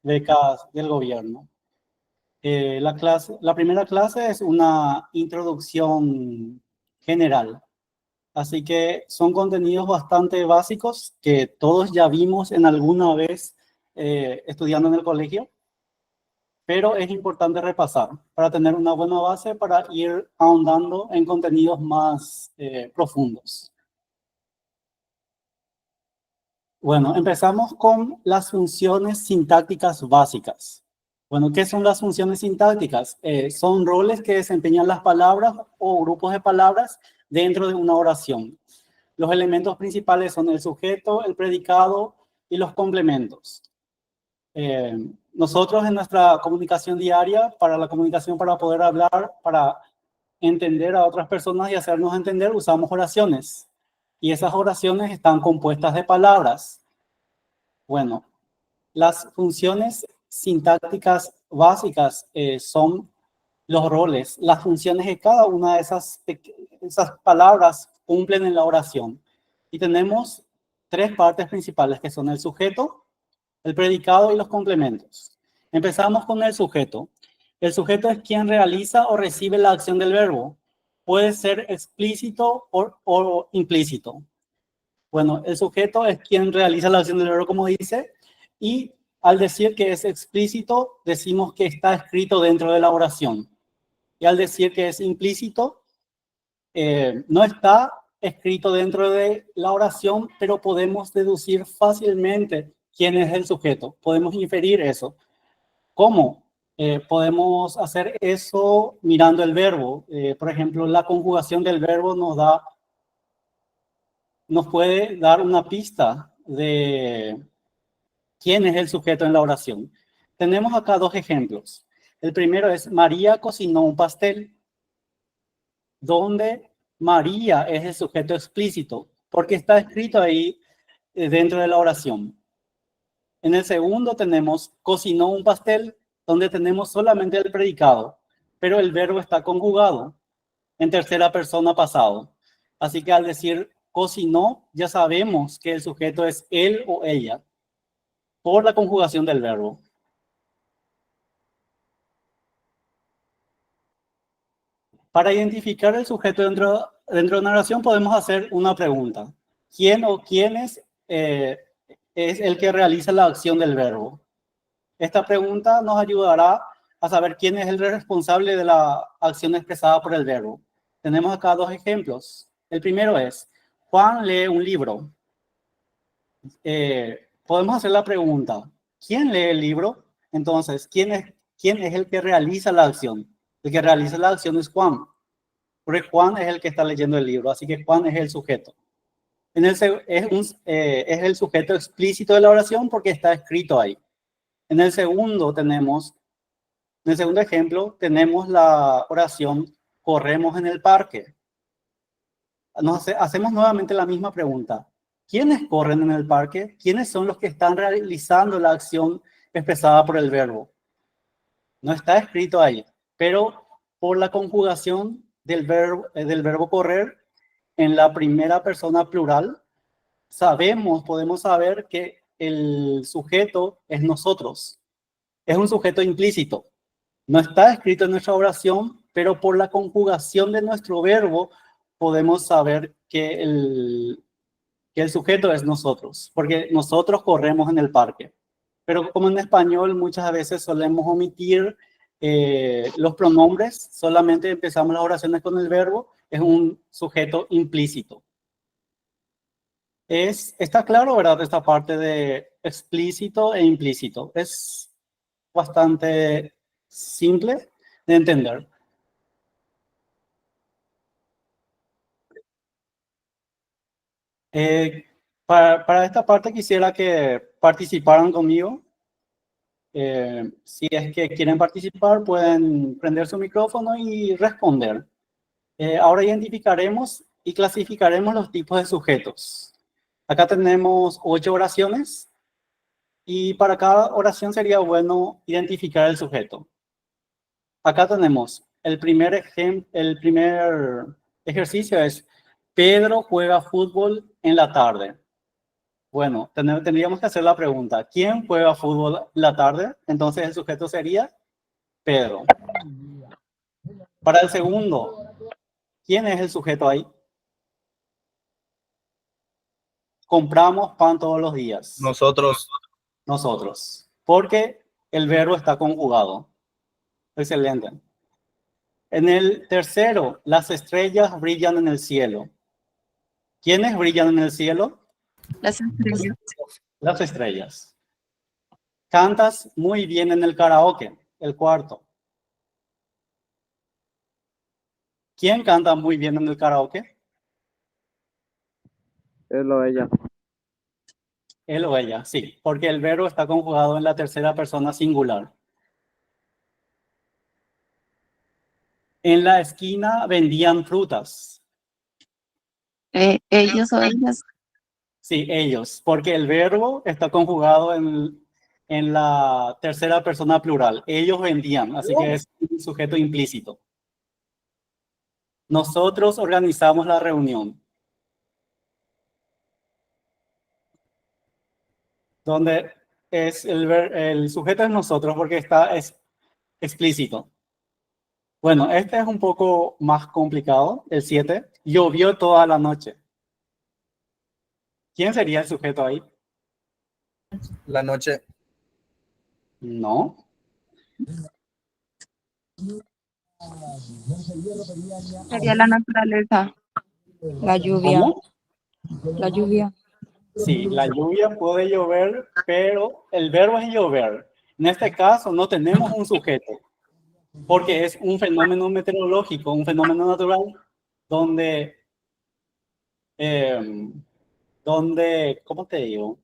becas del gobierno. La primera clase es una introducción general, así que son contenidos bastante básicos que todos ya vimos en alguna vez estudiando en el colegio, pero es importante repasar para tener una buena base para ir ahondando en contenidos más profundos. Bueno, empezamos con las funciones sintácticas básicas. Bueno, ¿qué son las funciones sintácticas? Son roles que desempeñan las palabras o grupos de palabras dentro de una oración. Los elementos principales son el sujeto, el predicado y los complementos. Nosotros en nuestra comunicación diaria, para la comunicación, para poder hablar, para entender a otras personas y hacernos entender, usamos oraciones. Y esas oraciones están compuestas de palabras. Bueno, las funciones sintácticas básicas son los roles, las funciones que cada una de esas palabras cumplen en la oración. Y tenemos tres partes principales que son el sujeto, el predicado y los complementos. Empezamos con el sujeto. El sujeto es quien realiza o recibe la acción del verbo. Puede ser explícito o implícito. Bueno, el sujeto es quien realiza la acción del verbo, como dice, y al decir que es explícito, decimos que está escrito dentro de la oración. Y al decir que es implícito, no está escrito dentro de la oración, pero podemos deducir fácilmente quién es el sujeto. Podemos inferir eso. ¿Cómo? Podemos hacer eso mirando el verbo. Por ejemplo, la conjugación del verbo nos puede dar una pista de quién es el sujeto en la oración. Tenemos acá dos ejemplos. El primero es María cocinó un pastel, donde María es el sujeto explícito, porque está escrito ahí dentro de la oración. En el segundo tenemos cocinó un pastel, donde tenemos solamente el predicado, pero el verbo está conjugado en tercera persona pasado. Así que al decir cocinó, ya sabemos que el sujeto es él o ella, por la conjugación del verbo. Para identificar el sujeto dentro de una oración podemos hacer una pregunta. ¿Quién o quiénes es el que realiza la acción del verbo? Esta pregunta nos ayudará a saber quién es el responsable de la acción expresada por el verbo. Tenemos acá dos ejemplos. El primero es, Juan lee un libro. Podemos hacer la pregunta, ¿quién lee el libro? Entonces, ¿quién es el que realiza la acción? El que realiza la acción es Juan, porque Juan es el que está leyendo el libro, así que Juan es el sujeto. Es el sujeto explícito de la oración porque está escrito ahí. En el segundo ejemplo, tenemos la oración, corremos en el parque. Hacemos nuevamente la misma pregunta. ¿Quiénes corren en el parque? ¿Quiénes son los que están realizando la acción expresada por el verbo? No está escrito ahí, pero por la conjugación del verbo correr en la primera persona plural, podemos saber que el sujeto es nosotros. Es un sujeto implícito. No está escrito en nuestra oración, pero por la conjugación de nuestro verbo podemos saber que el sujeto es nosotros, porque nosotros corremos en el parque. Pero como en español muchas veces solemos omitir los pronombres, solamente empezamos las oraciones con el verbo, es un sujeto implícito. Está claro, ¿verdad? Esta parte de explícito e implícito. Es bastante simple de entender. Eh, para esta parte quisiera que participaran conmigo. Si es que quieren participar, pueden prender su micrófono y responder. Ahora identificaremos y clasificaremos los tipos de sujetos. Acá tenemos 8 oraciones y para cada oración sería bueno identificar el sujeto. Acá tenemos el primer ejercicio es Pedro juega fútbol en la tarde. Bueno, tendríamos que hacer la pregunta, ¿quién juega fútbol la tarde? Entonces el sujeto sería Pedro. Para el segundo, ¿quién es el sujeto ahí? Compramos pan todos los días. Nosotros. Nosotros. Porque el verbo está conjugado. Excelente. En el tercero, las estrellas brillan en el cielo. ¿Quiénes brillan en el cielo? Las estrellas. Las estrellas. Cantas muy bien en el karaoke. El cuarto. ¿Quién canta muy bien en el karaoke? Él o ella. Él o ella, sí, porque el verbo está conjugado en la tercera persona singular. En la esquina vendían frutas. Ellos o ellas. Sí, ellos, porque el verbo está conjugado en la tercera persona plural. Ellos vendían, así que es un sujeto implícito. Nosotros organizamos la reunión. Donde es el sujeto es nosotros porque es explícito. Bueno, este es un poco más complicado, el 7. Llovió toda la noche. ¿Quién sería el sujeto ahí? La noche. No. Sería la naturaleza. La lluvia. ¿Cómo? La lluvia. Sí, la lluvia puede llover, pero el verbo es llover. En este caso no tenemos un sujeto, porque es un fenómeno meteorológico, un fenómeno natural, donde, ¿cómo te digo?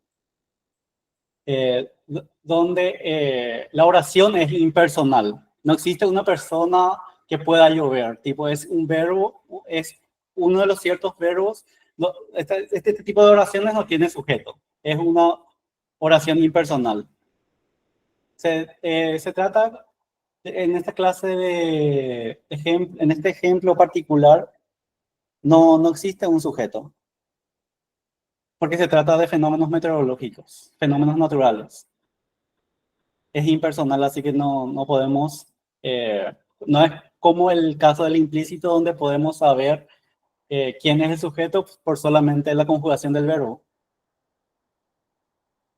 Donde la oración es impersonal. No existe una persona que pueda llover. Tipo, es un verbo, es uno de los ciertos verbos. No, este tipo de oraciones no tiene sujeto. Es una oración impersonal. Se trata, en esta clase de ejemplo, en este ejemplo particular, no existe un sujeto. Porque se trata de fenómenos meteorológicos, fenómenos naturales. Es impersonal, así que no podemos, no es como el caso del implícito donde podemos saber quién es el sujeto por solamente la conjugación del verbo.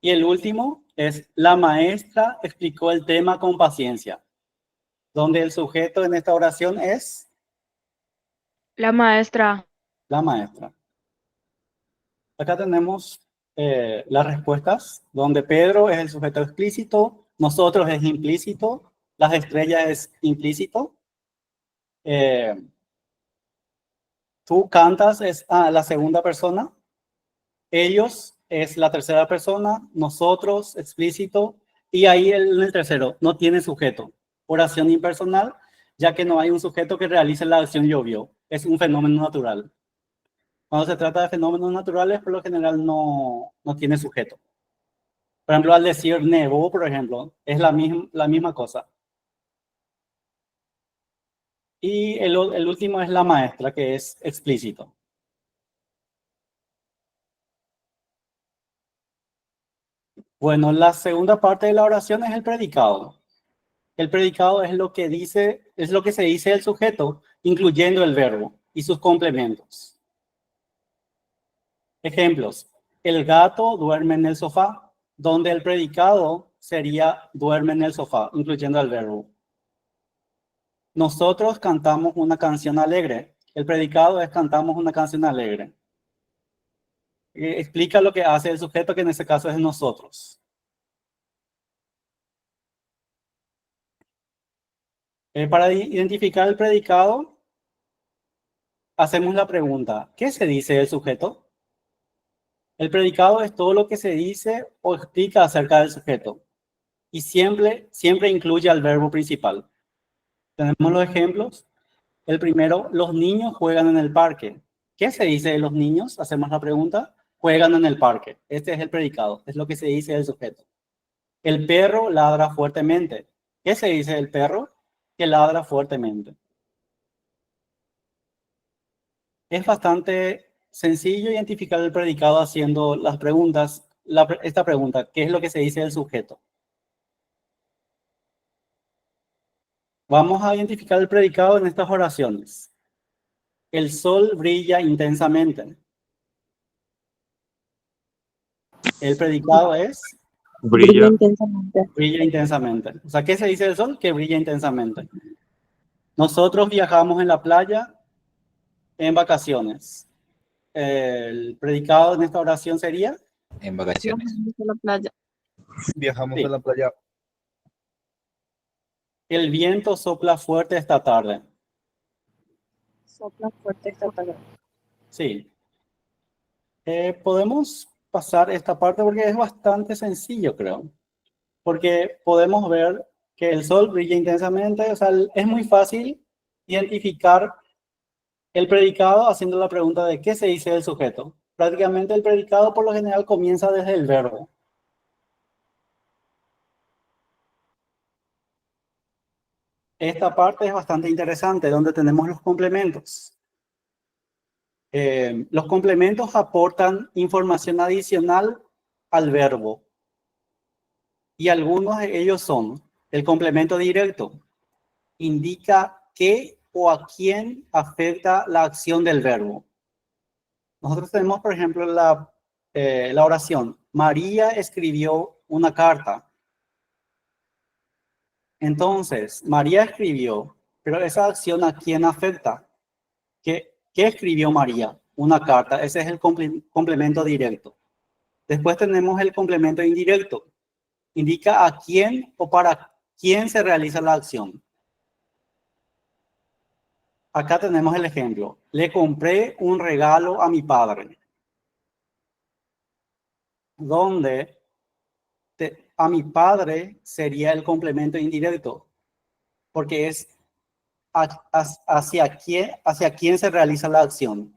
Y el último es, la maestra explicó el tema con paciencia, donde el sujeto en esta oración es La maestra. la maestra. Acá tenemos las respuestas, donde Pedro es el sujeto explícito, nosotros es implícito, las estrellas es implícito, tú cantas es la segunda persona, ellos es la tercera persona, nosotros explícito, y ahí en el tercero no tiene sujeto. Oración impersonal, ya que no hay un sujeto que realice la acción llovió. Es un fenómeno natural. Cuando se trata de fenómenos naturales, por lo general no tiene sujeto. Por ejemplo, al decir nevó, por ejemplo, es la misma cosa. Y el último es la maestra, que es explícito. Bueno, la segunda parte de la oración es el predicado. El predicado es lo que se dice el sujeto, incluyendo el verbo y sus complementos. Ejemplos. El gato duerme en el sofá, donde el predicado sería duerme en el sofá, incluyendo el verbo. Nosotros cantamos una canción alegre. El predicado es cantamos una canción alegre. Explica lo que hace el sujeto, que en este caso es nosotros. Para identificar el predicado, hacemos la pregunta, ¿qué se dice del sujeto? El predicado es todo lo que se dice o explica acerca del sujeto y siempre incluye al verbo principal. Tenemos los ejemplos. El primero, los niños juegan en el parque. ¿Qué se dice de los niños? Hacemos la pregunta. Juegan en el parque. Este es el predicado, es lo que se dice del sujeto. El perro ladra fuertemente. ¿Qué se dice del perro? Que ladra fuertemente. Es bastante sencillo identificar el predicado haciendo las preguntas. Esta pregunta, ¿qué es lo que se dice del sujeto? Vamos a identificar el predicado en estas oraciones. El sol brilla intensamente. El predicado es Brilla intensamente. brilla intensamente. O sea, ¿qué se dice del sol? Que brilla intensamente. Nosotros viajamos en la playa en vacaciones. El predicado en esta oración sería En vacaciones. Viajamos a la playa. Viajamos Sí. a la playa. el viento sopla fuerte esta tarde. Sopla fuerte esta tarde. Sí. Podemos pasar esta parte porque es bastante sencillo, creo. Porque podemos ver que el sol brilla intensamente. O sea, es muy fácil identificar el predicado haciendo la pregunta de qué se dice del sujeto. Prácticamente el predicado por lo general comienza desde el verbo. Esta parte es bastante interesante, donde tenemos los complementos. Los complementos aportan información adicional al verbo. Y algunos de ellos son el complemento directo. Indica qué o a quién afecta la acción del verbo. Nosotros tenemos, por ejemplo, la oración. María escribió una carta. Entonces, María escribió, pero esa acción ¿a quién afecta? ¿Qué escribió María? Una carta. Ese es el complemento directo. Después tenemos el complemento indirecto. Indica a quién o para quién se realiza la acción. Acá tenemos el ejemplo. Le compré un regalo a mi padre. Donde a mi padre sería el complemento indirecto. Porque es hacia quién se realiza la acción.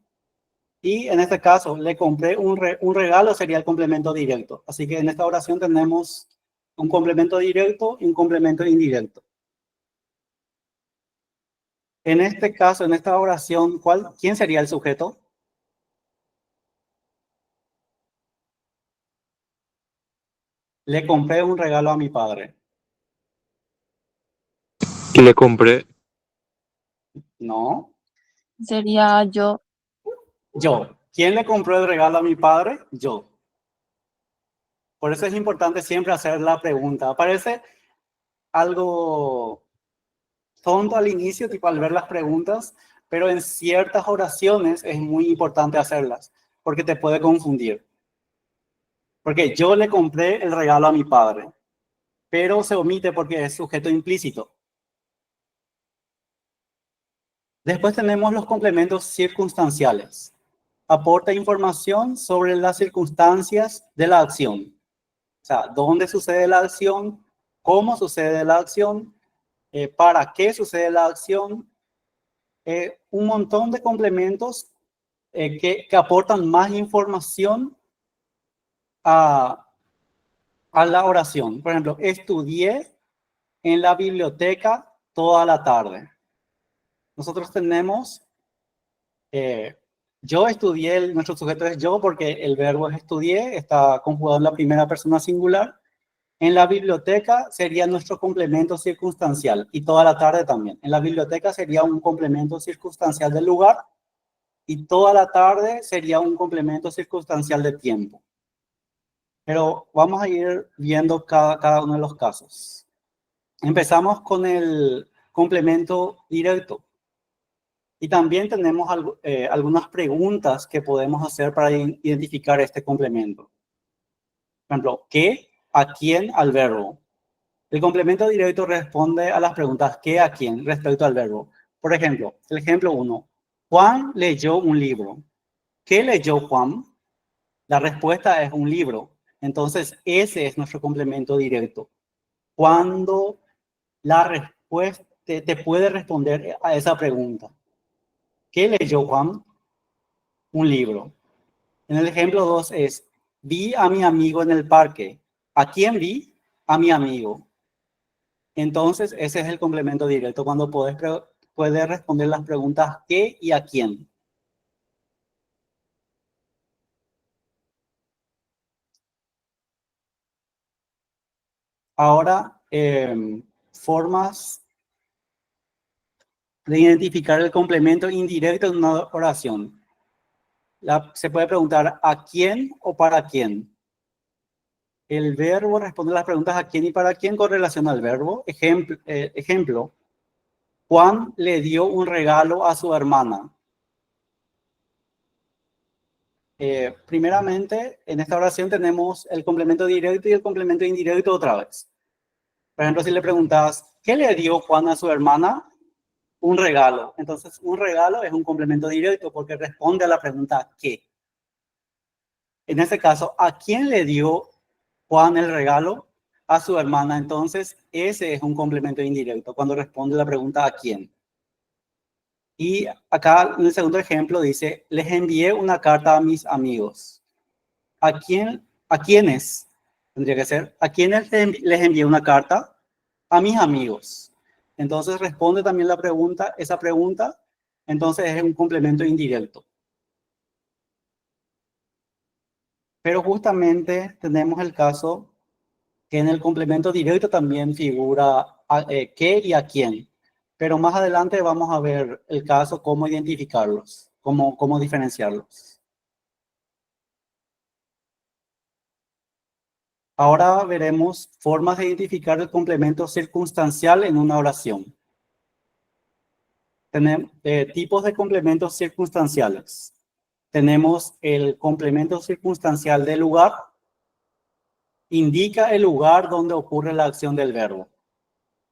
Y en este caso, le compré un regalo sería el complemento directo. Así que en esta oración tenemos un complemento directo y un complemento indirecto. En este caso, en esta oración, ¿quién sería el sujeto? Le compré un regalo a mi padre. Le compré. No, Sería yo. yo. ¿Quién le compró el regalo a mi padre? Yo. Por eso es importante siempre hacer la pregunta. Parece algo tonto al inicio, tipo al ver las preguntas, pero en ciertas oraciones es muy importante hacerlas, porque te puede confundir. Porque yo le compré el regalo a mi padre, pero se omite porque es sujeto implícito. Después tenemos los complementos circunstanciales. Aporta información sobre las circunstancias de la acción. O sea, dónde sucede la acción, cómo sucede la acción, para qué sucede la acción. Un montón de complementos que aportan más información a la oración. Por ejemplo, estudié en la biblioteca toda la tarde. Nosotros tenemos, yo estudié, nuestro sujeto es yo porque el verbo es estudié, está conjugado en la primera persona singular. En la biblioteca sería nuestro complemento circunstancial y toda la tarde también. En la biblioteca sería un complemento circunstancial del lugar y toda la tarde sería un complemento circunstancial de tiempo. Pero vamos a ir viendo cada uno de los casos. Empezamos con el complemento directo. Y también tenemos algunas preguntas que podemos hacer para identificar este complemento. Por ejemplo, ¿qué? ¿A quién? Al verbo. El complemento directo responde a las preguntas ¿qué? ¿A quién? Respecto al verbo. Por ejemplo, el ejemplo 1. Juan leyó un libro. ¿Qué leyó Juan? La respuesta es un libro. Entonces, ese es nuestro complemento directo. Cuando la respuesta te puede responder a esa pregunta. ¿Qué leyó Juan? Un libro. En el ejemplo 2 es, vi a mi amigo en el parque. ¿A quién vi? A mi amigo. Entonces, ese es el complemento directo, cuando puedes responder las preguntas ¿qué? Y ¿a quién? Ahora, formas de identificar el complemento indirecto en una oración. Se puede preguntar ¿a quién o para quién? El verbo responde a las preguntas ¿a quién y para quién? Con relación al verbo. Ejemplo, Juan le dio un regalo a su hermana. Primeramente, en esta oración tenemos el complemento directo y el complemento indirecto otra vez. Por ejemplo, si le preguntas, ¿qué le dio Juan a su hermana? Un regalo. Entonces, un regalo es un complemento directo porque responde a la pregunta ¿qué? En este caso, ¿a quién le dio Juan el regalo? A su hermana. Entonces, ese es un complemento indirecto cuando responde la pregunta ¿a quién? Y acá en el segundo ejemplo dice, les envié una carta a mis amigos. ¿A quiénes? Tendría que ser, ¿a quiénes les envié una carta? A mis amigos. Entonces responde también la pregunta, esa pregunta, entonces es un complemento indirecto. Pero justamente tenemos el caso que en el complemento directo también figura qué y a quién. Pero más adelante vamos a ver el caso, cómo identificarlos, cómo diferenciarlos. Ahora veremos formas de identificar el complemento circunstancial en una oración. Tenemos tipos de complementos circunstanciales. Tenemos el complemento circunstancial del lugar. Indica el lugar donde ocurre la acción del verbo.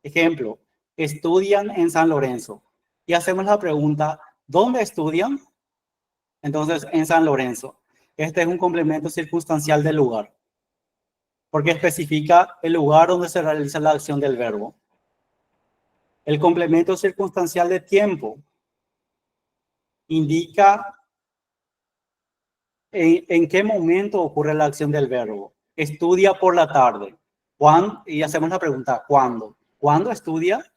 Ejemplo, estudian en San Lorenzo. Y hacemos la pregunta, ¿dónde estudian? Entonces, en San Lorenzo. Este es un complemento circunstancial del lugar, porque especifica el lugar donde se realiza la acción del verbo. El complemento circunstancial de tiempo indica en qué momento ocurre la acción del verbo. Estudia por la tarde. Y hacemos la pregunta, ¿cuándo? ¿Cuándo estudia?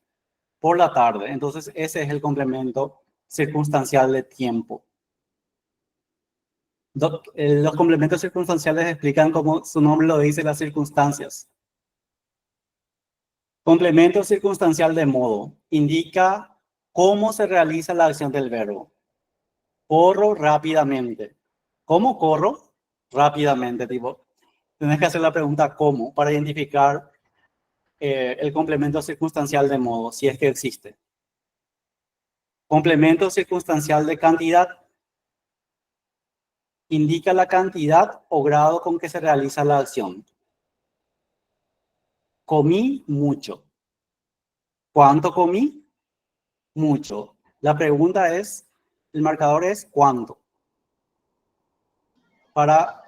Por la tarde. Entonces, ese es el complemento circunstancial de tiempo. Los complementos circunstanciales explican, como su nombre lo dice, las circunstancias. Complemento circunstancial de modo indica cómo se realiza la acción del verbo. Corro rápidamente. ¿Cómo corro? Rápidamente, tipo. Tienes que hacer la pregunta ¿cómo? Para identificar el complemento circunstancial de modo, si es que existe. Complemento circunstancial de cantidad indica la cantidad o grado con que se realiza la acción. Comí mucho. ¿Cuánto comí? Mucho. La pregunta es, el marcador es ¿cuánto? Para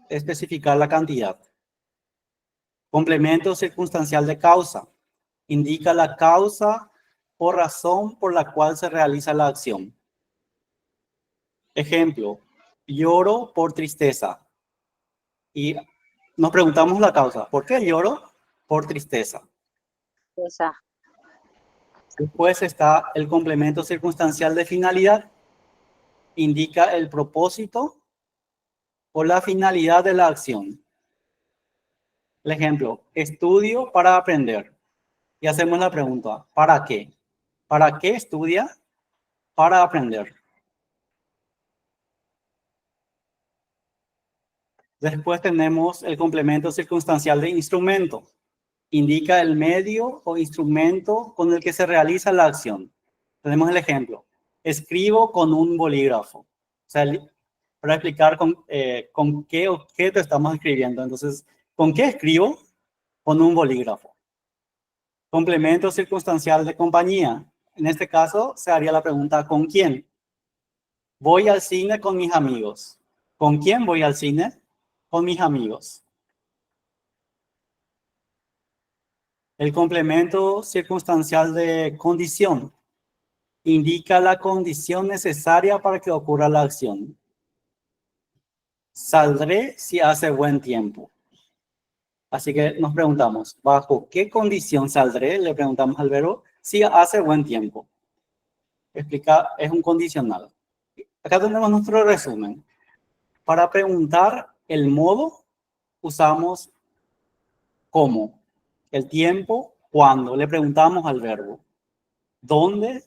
especificar la cantidad. Complemento circunstancial de causa. Indica la causa o razón por la cual se realiza la acción. Ejemplo, lloro por tristeza. Y nos preguntamos la causa. ¿Por qué lloro? Por tristeza. Después está el complemento circunstancial de finalidad. Indica el propósito o la finalidad de la acción. El ejemplo, estudio para aprender. Y hacemos la pregunta, ¿para qué? ¿Para qué estudia? Para aprender. Después tenemos el complemento circunstancial de instrumento. Indica el medio o instrumento con el que se realiza la acción. Tenemos el ejemplo, escribo con un bolígrafo. O sea, para explicar con qué objeto estamos escribiendo. Entonces, ¿con qué escribo? Con un bolígrafo. Complemento circunstancial de compañía. En este caso, se haría la pregunta, ¿con quién? Voy al cine con mis amigos. ¿Con quién voy al cine? Con mis amigos. El complemento circunstancial de condición indica la condición necesaria para que ocurra la acción. Saldré si hace buen tiempo. Así que nos preguntamos, ¿bajo qué condición saldré? Le preguntamos al verbo, si hace buen tiempo. Explica, es un condicional. Acá tenemos nuestro resumen. Para preguntar el modo, usamos cómo. el tiempo, cuándo. Le preguntamos al verbo. ¿Dónde?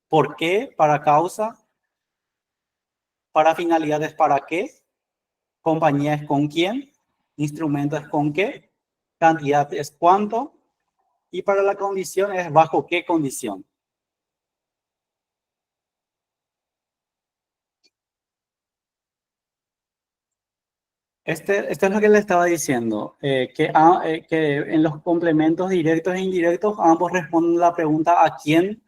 ¿Por qué? ¿Para causa? ¿Para finalidades? ¿Para qué? Compañía es con quién. Instrumento es con qué. Cantidad es cuánto. Y para la condición es bajo qué condición. Esto es lo que le estaba diciendo, que en los complementos directos e indirectos ambos responden la pregunta ¿a quién?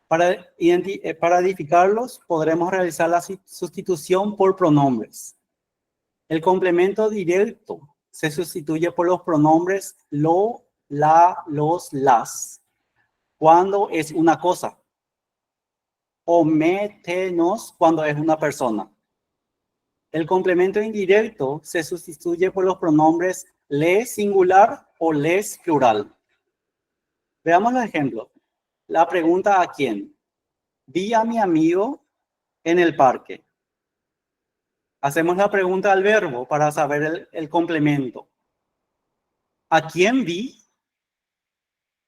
Para edificarlos podremos realizar la sustitución por pronombres. El complemento directo se sustituye por los pronombres lo, la, los, las, cuando es una cosa, o me, te, nos, cuando es una persona. El complemento indirecto se sustituye por los pronombres les singular o les plural. Veamos los ejemplos. La pregunta ¿a quién? Vi a mi amigo en el parque. Hacemos la pregunta al verbo para saber el complemento. ¿A quién vi?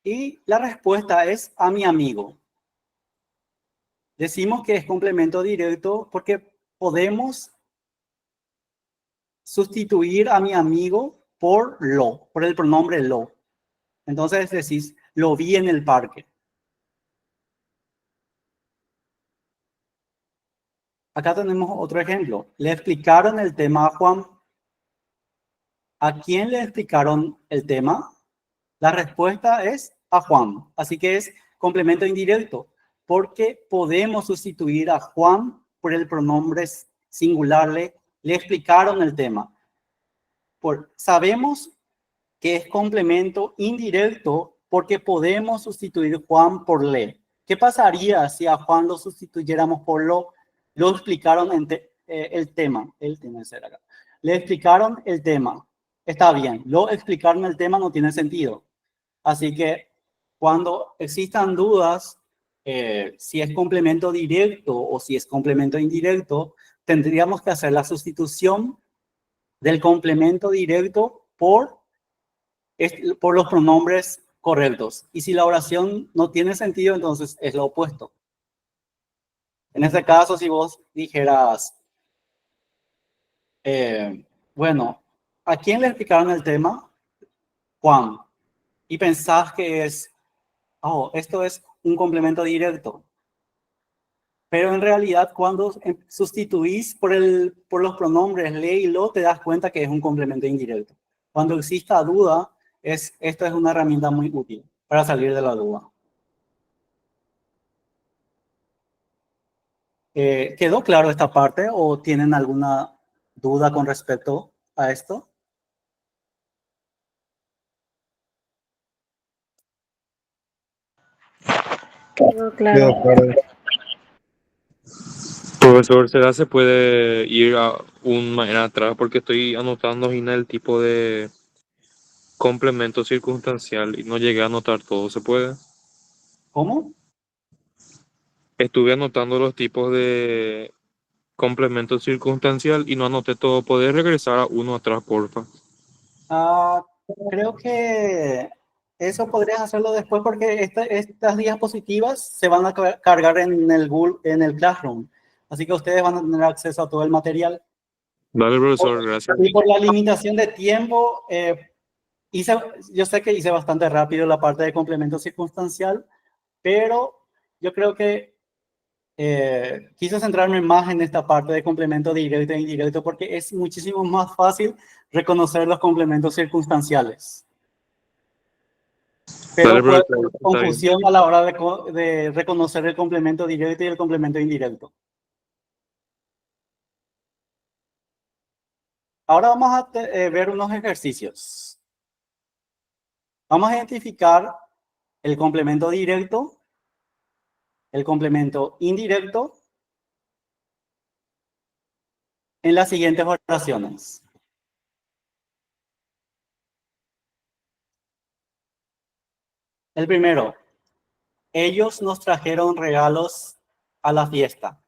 Y la respuesta es a mi amigo. Decimos que es complemento directo porque podemos sustituir a mi amigo por el pronombre lo. Entonces decís, lo vi en el parque. Acá tenemos otro ejemplo. Le explicaron el tema a Juan. ¿A quién le explicaron el tema? La respuesta es a Juan. Así que es complemento indirecto, porque podemos sustituir a Juan por el pronombre singular. Le explicaron el tema. Sabemos que es complemento indirecto porque podemos sustituir Juan por le. ¿Qué pasaría si a Juan lo sustituyéramos por lo? Lo explicaron el tema. Acá. Le explicaron el tema. Está bien. Lo explicaron el tema no tiene sentido. Así que cuando existan dudas, si es complemento directo o si es complemento indirecto, tendríamos que hacer la sustitución del complemento directo por los pronombres correctos. Y si la oración no tiene sentido, entonces es lo opuesto. En este caso, si vos dijeras, bueno, ¿a quién le explicaron el tema? Juan. Y pensás que esto es un complemento directo. Pero en realidad, cuando sustituís por los pronombres le y lo, te das cuenta que es un complemento indirecto. Cuando exista duda, esta es una herramienta muy útil para salir de la duda. ¿Quedó claro esta parte o tienen alguna duda con respecto a esto? Quedó claro. Quedó claro. Profesor, ¿será se puede ir a un mañana atrás? Porque estoy anotando Gina, el tipo de complemento circunstancial y no llegué a anotar todo. ¿Se puede? ¿Cómo? Estuve anotando los tipos de complemento circunstancial y no anoté todo. ¿Podés regresar a uno atrás, porfa? Creo que eso podrías hacerlo después porque estas diapositivas se van a cargar en el Classroom. Así que ustedes van a tener acceso a todo el material. Dale, profesor, gracias. Y por la limitación de tiempo, yo sé que hice bastante rápido la parte de complemento circunstancial, pero yo creo que quise centrarme más en esta parte de complemento directo e indirecto porque es muchísimo más fácil reconocer los complementos circunstanciales. Pero Dale, puede profesor, haber está bien. confusión a la hora de reconocer el complemento directo y el complemento indirecto. Ahora vamos a ver unos ejercicios. Vamos a identificar el complemento directo, el complemento indirecto en las siguientes oraciones. El primero, ellos nos trajeron regalos a la fiesta.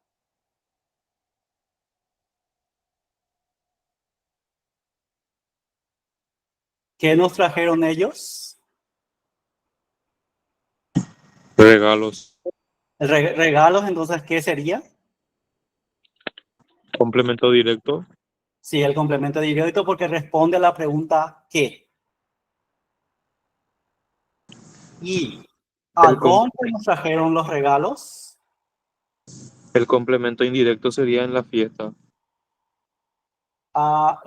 ¿Qué nos trajeron ellos? Regalos. Regalos, entonces, ¿qué sería? Complemento directo. Sí, el complemento directo porque responde a la pregunta ¿qué? ¿Y a El, com- dónde nos trajeron los regalos? el complemento indirecto sería en la fiesta.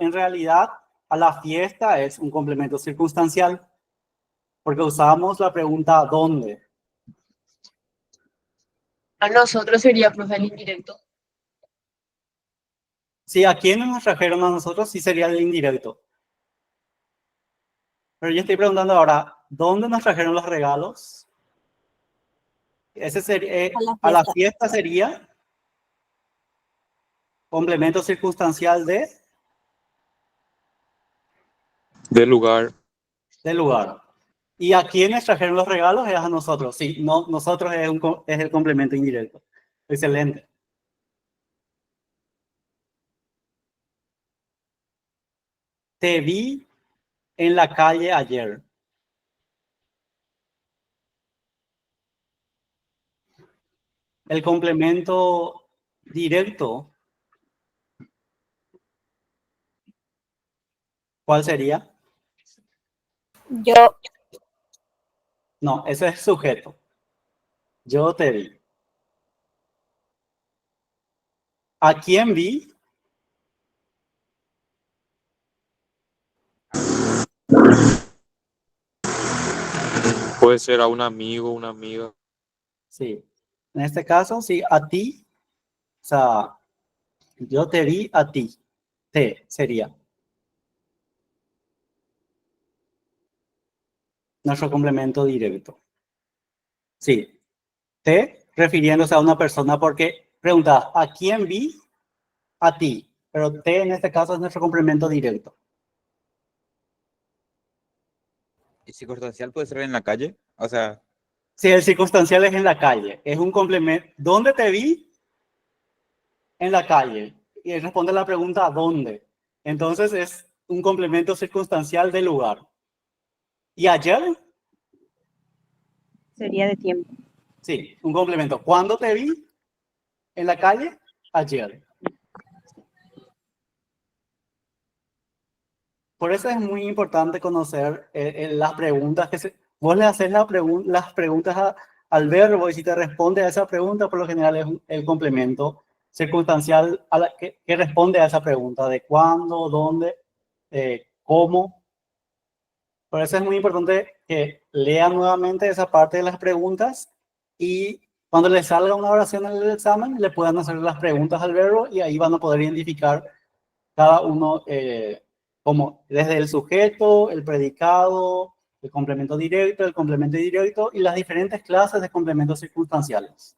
En realidad, a la fiesta es un complemento circunstancial porque usamos la pregunta ¿dónde? A nosotros sería, profe, el indirecto. Sí, ¿a quiénes nos trajeron a nosotros? Sí sería el indirecto. Pero yo estoy preguntando ahora, ¿dónde nos trajeron los regalos? Ese sería, a la fiesta sería complemento circunstancial Del lugar. del lugar. ¿Y a quiénes trajeron los regalos? Es a nosotros. Sí, no, nosotros es el complemento indirecto. Excelente. Te vi en la calle ayer. El complemento directo, ¿cuál sería? Yo. No, ese es sujeto. Yo te vi. ¿A quién vi? Puede ser a un amigo, una amiga. Sí. En este caso, sí, a ti. O sea, yo te vi a ti. Te sería nuestro complemento directo. Sí. Te refiriéndose a una persona porque preguntas, ¿a quién vi? A ti. Pero te en este caso es nuestro complemento directo. ¿Y circunstancial puede ser en la calle? O sea, Si el circunstancial es en la calle, es un complemento. ¿Dónde te vi? En la calle. Y responde la pregunta ¿dónde? Entonces es un complemento circunstancial del lugar. ¿Y ayer? Sería de tiempo. Sí, un complemento. ¿Cuándo te vi? En la calle. Ayer. Por eso es muy importante conocer las preguntas vos le haces las preguntas al verbo y si te responde a esa pregunta, por lo general es el complemento circunstancial que responde a esa pregunta de cuándo, dónde, cómo. Por eso es muy importante que lean nuevamente esa parte de las preguntas y cuando les salga una oración en el examen, le puedan hacer las preguntas al verbo y ahí van a poder identificar cada uno como desde el sujeto, el predicado, el complemento directo, el complemento indirecto y las diferentes clases de complementos circunstanciales.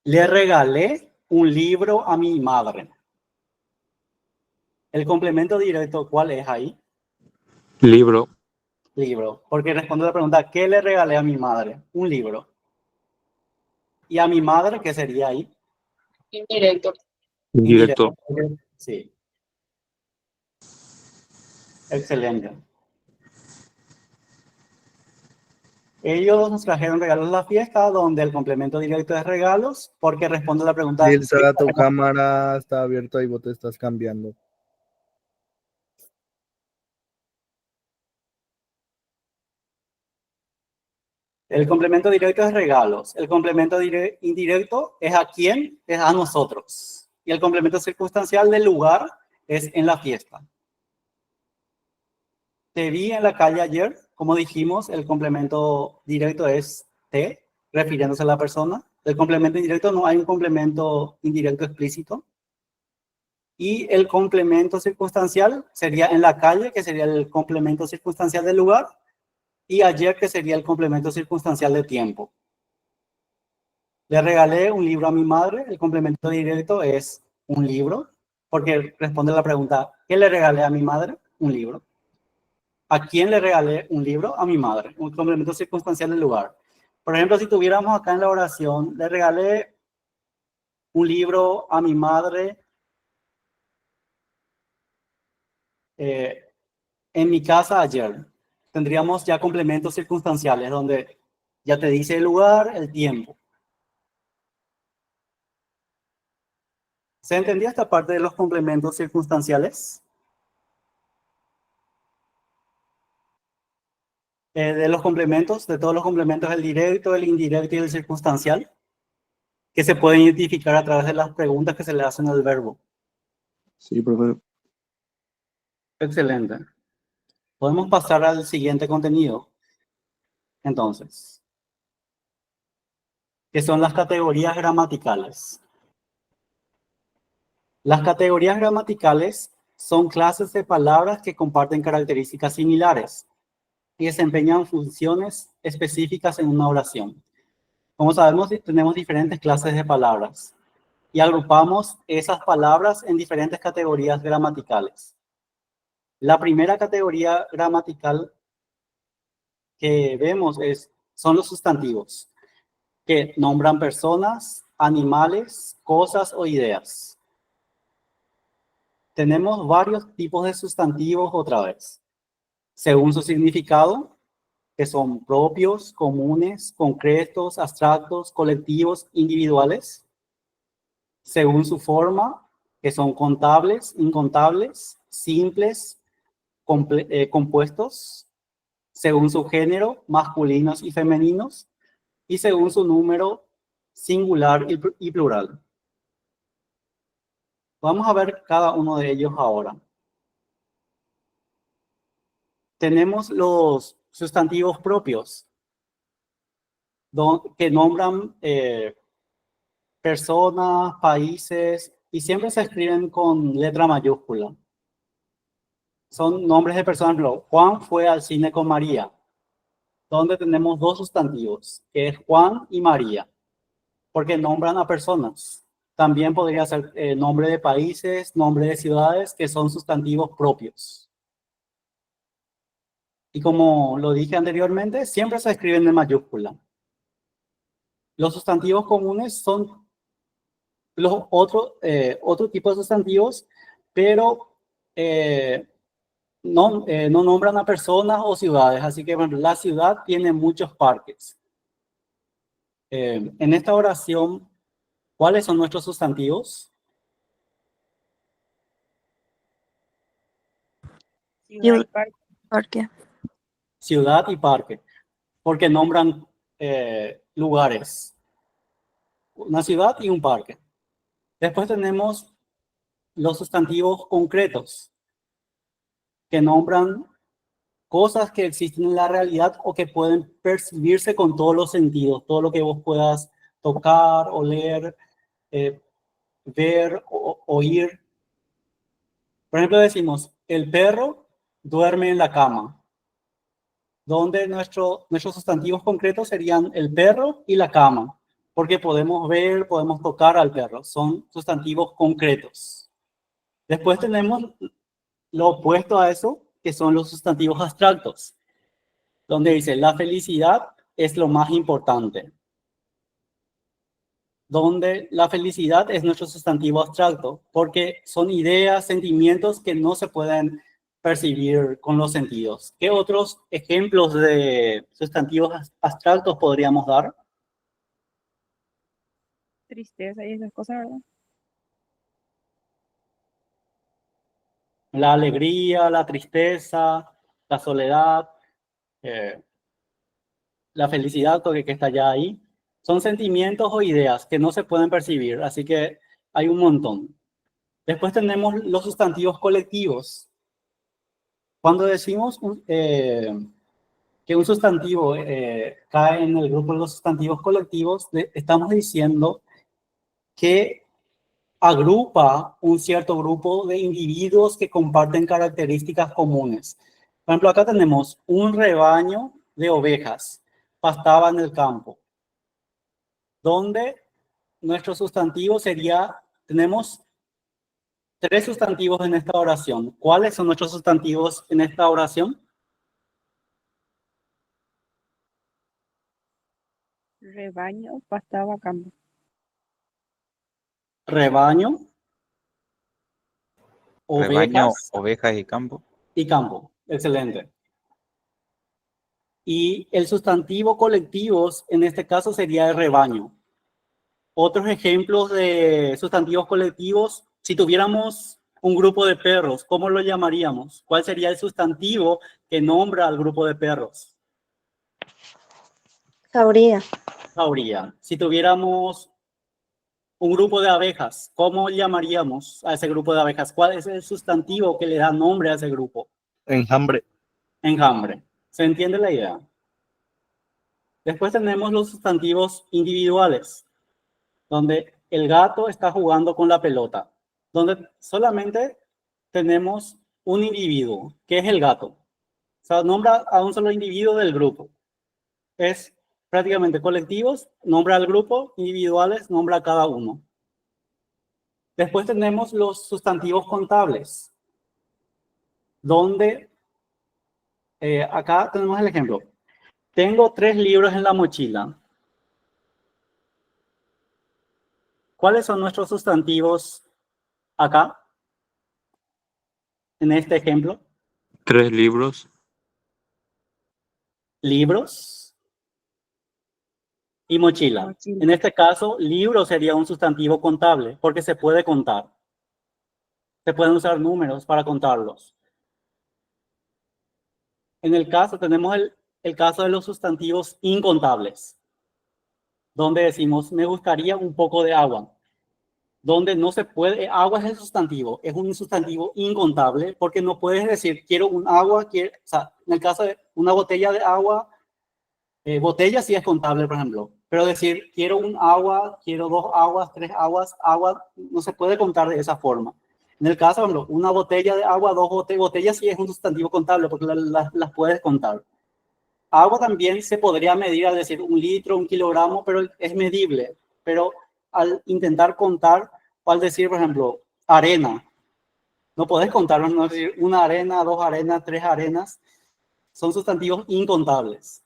Le regalé un libro a mi madre. El complemento directo, ¿cuál es ahí? Libro. Libro. Porque responde la pregunta, ¿qué le regalé a mi madre? Un libro. ¿Y a mi madre qué sería ahí? Indirecto. Indirecto. Sí. Excelente. Ellos nos trajeron regalos a la fiesta, donde el complemento directo es regalos, porque responde a la pregunta. Ilsa, tu cámara está abierta y vos te estás cambiando. El complemento directo es regalos. El complemento indirecto es a quién, es a nosotros. Y el complemento circunstancial del lugar es en la fiesta. Te vi en la calle ayer, como dijimos, el complemento directo es te, refiriéndose a la persona. El complemento indirecto no hay un complemento indirecto explícito. Y el complemento circunstancial sería en la calle, que sería el complemento circunstancial del lugar, y ayer, que sería el complemento circunstancial de tiempo. Le regalé un libro a mi madre, el complemento directo es un libro, porque responde la pregunta, ¿qué le regalé a mi madre? Un libro. ¿A quién le regalé un libro? A mi madre, un complemento circunstancial del lugar. Por ejemplo, si tuviéramos acá en la oración, le regalé un libro a mi madre, en mi casa ayer. Tendríamos ya complementos circunstanciales donde ya te dice el lugar, el tiempo. ¿Se entendió esta parte de los complementos circunstanciales? De los complementos, de todos los complementos, el directo, el indirecto y el circunstancial, que se pueden identificar a través de las preguntas que se le hacen al verbo. Sí, profe. Excelente. Podemos pasar al siguiente contenido. Entonces, que son las categorías gramaticales. Las categorías gramaticales son clases de palabras que comparten características similares y desempeñan funciones específicas en una oración. Como sabemos, tenemos diferentes clases de palabras y agrupamos esas palabras en diferentes categorías gramaticales. La primera categoría gramatical que vemos son los sustantivos, que nombran personas, animales, cosas o ideas. Tenemos varios tipos de sustantivos otra vez, según su significado, que son propios, comunes, concretos, abstractos, colectivos, individuales. Según su forma, que son contables, incontables, simples, compuestos. Según su género, masculinos y femeninos. Y según su número, singular y plural. Vamos a ver cada uno de ellos ahora. Tenemos los sustantivos propios, que nombran personas, países, y siempre se escriben con letra mayúscula. Son nombres de personas. Juan fue al cine con María, donde tenemos dos sustantivos, que es Juan y María, porque nombran a personas. También podría ser nombre de países, nombre de ciudades, que son sustantivos propios. Y como lo dije anteriormente, siempre se escriben en mayúscula. Los sustantivos comunes son otro tipo de sustantivos, pero no nombran a personas o ciudades. Así que, bueno, la ciudad tiene muchos parques. En esta oración, ¿cuáles son nuestros sustantivos? Ciudad, parque. Ciudad y parque, porque nombran lugares. Una ciudad y un parque. Después tenemos los sustantivos concretos, que nombran cosas que existen en la realidad o que pueden percibirse con todos los sentidos, todo lo que vos puedas tocar, oler, ver, oír. Por ejemplo, decimos, el perro duerme en la cama, donde nuestros sustantivos concretos serían el perro y la cama, porque podemos ver, podemos tocar al perro, son sustantivos concretos. Después tenemos lo opuesto a eso, que son los sustantivos abstractos, donde dice la felicidad es lo más importante. Donde la felicidad es nuestro sustantivo abstracto, porque son ideas, sentimientos que no se pueden percibir con los sentidos. ¿Qué otros ejemplos de sustantivos abstractos podríamos dar? Tristeza y esas cosas, ¿verdad? La alegría, la tristeza, la soledad, la felicidad, que está ya ahí. Son sentimientos o ideas que no se pueden percibir, así que hay un montón. Después tenemos los sustantivos colectivos. Cuando decimos que un sustantivo cae en el grupo de los sustantivos colectivos, estamos diciendo que agrupa un cierto grupo de individuos que comparten características comunes. Por ejemplo, acá tenemos un rebaño de ovejas, pastaba en el campo, donde nuestro sustantivo sería, tenemos tres sustantivos en esta oración. ¿Cuáles son nuestros sustantivos en esta oración? Rebaño, pastaba, campo. rebaño, Rebaño, ovejas ovejas y campo. y campo. Excelente. Y el sustantivo colectivos en este caso sería el rebaño. Otros ejemplos de sustantivos colectivos, si tuviéramos un grupo de perros, ¿cómo lo llamaríamos? ¿Cuál sería el sustantivo que nombra al grupo de perros? Jauría. Jauría. Si tuviéramos un grupo de abejas, ¿cómo llamaríamos a ese grupo de abejas? ¿Cuál es el sustantivo que le da nombre a ese grupo? Enjambre. Enjambre. ¿Se entiende la idea? Después tenemos los sustantivos individuales, donde el gato está jugando con la pelota, donde solamente tenemos un individuo, que es el gato. O sea, nombra a un solo individuo del grupo. Es prácticamente colectivos, nombra al grupo, individuales, nombra a cada uno. Después tenemos los sustantivos contables, donde acá tenemos el ejemplo. Tengo 3 libros en la mochila. ¿Cuáles son nuestros sustantivos acá? En este ejemplo. 3 libros. Libros y mochila. Mochila. En este caso, libro sería un sustantivo contable porque se puede contar. Se pueden usar números para contarlos. En el caso, tenemos el caso de los sustantivos incontables, donde decimos, me gustaría un poco de agua. Donde no se puede, agua es el sustantivo, es un sustantivo incontable porque no puedes decir, quiero un agua, o sea, en el caso de una botella de agua, botella sí es contable, por ejemplo, pero decir, quiero un agua, quiero 2 aguas, 3 aguas, agua no se puede contar de esa forma. En el caso, por ejemplo, una botella de agua, 2 botellas sí es un sustantivo contable porque las puedes contar. Agua también se podría medir al decir 1 litro, 1 kilogramo, pero es medible. Pero al intentar contar, o al decir, por ejemplo, arena, no podés contar, no decir 1 arena, 2 arenas, 3 arenas, son sustantivos incontables.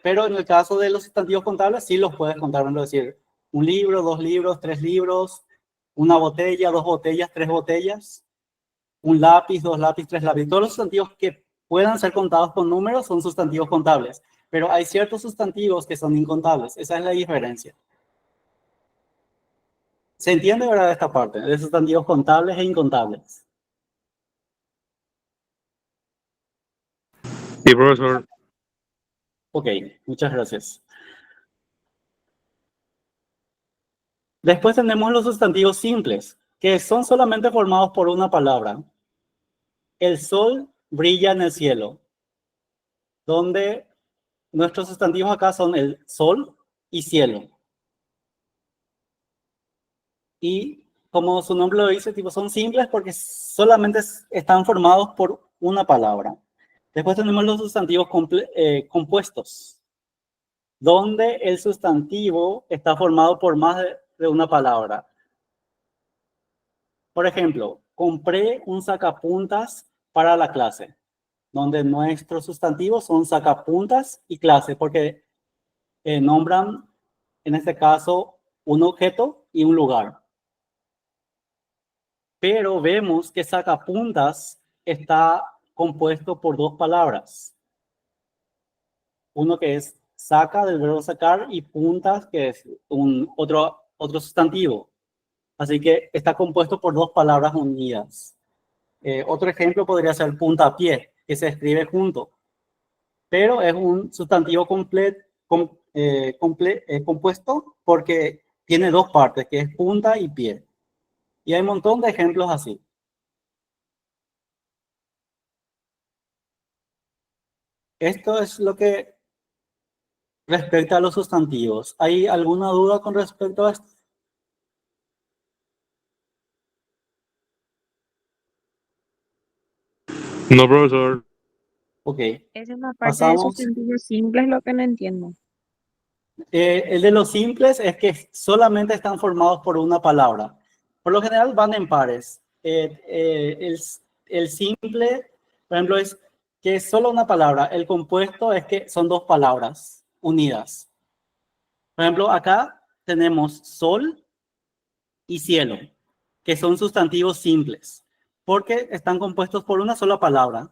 Pero en el caso de los sustantivos contables, sí los puedes contar, es decir, 1 libro, 2 libros, 3 libros, 1 botella, 2 botellas, 3 botellas, 1 lápiz, 2 lápiz, 3 lápiz. Todos los sustantivos que puedan ser contados con números son sustantivos contables, pero hay ciertos sustantivos que son incontables. Esa es la diferencia. ¿Se entiende, verdad, esta parte? De sustantivos contables e incontables. Sí, profesor. Ok, muchas gracias. Después tenemos los sustantivos simples, que son solamente formados por una palabra. El sol brilla en el cielo, donde nuestros sustantivos acá son el sol y cielo. Y como su nombre lo dice, son simples porque solamente están formados por una palabra. Después tenemos los sustantivos compuestos, donde el sustantivo está formado por más de una palabra. Por ejemplo, compré un sacapuntas para la clase, donde nuestros sustantivos son sacapuntas y clase, porque nombran, en este caso, un objeto y un lugar. Pero vemos que sacapuntas está compuesto por 2 palabras. Uno que es saca, del verbo sacar, y puntas, que es otro sustantivo. Así que está compuesto por 2 palabras unidas. Otro ejemplo podría ser puntapié, que se escribe junto, pero es un sustantivo compuesto porque tiene 2 partes, que es punta y pie. Y hay un montón de ejemplos así. Esto es lo que respecta a los sustantivos. ¿Hay alguna duda con respecto a esto? No, profesor. Ok. Esa es una parte de Pasamos. sustantivos simples lo que no entiendo. El de los simples es que solamente están formados por una palabra. Por lo general van en pares. El simple, por ejemplo, es que es solo una palabra. El compuesto es que son 2 palabras unidas. Por ejemplo, acá tenemos sol y cielo, que son sustantivos simples, porque están compuestos por una sola palabra.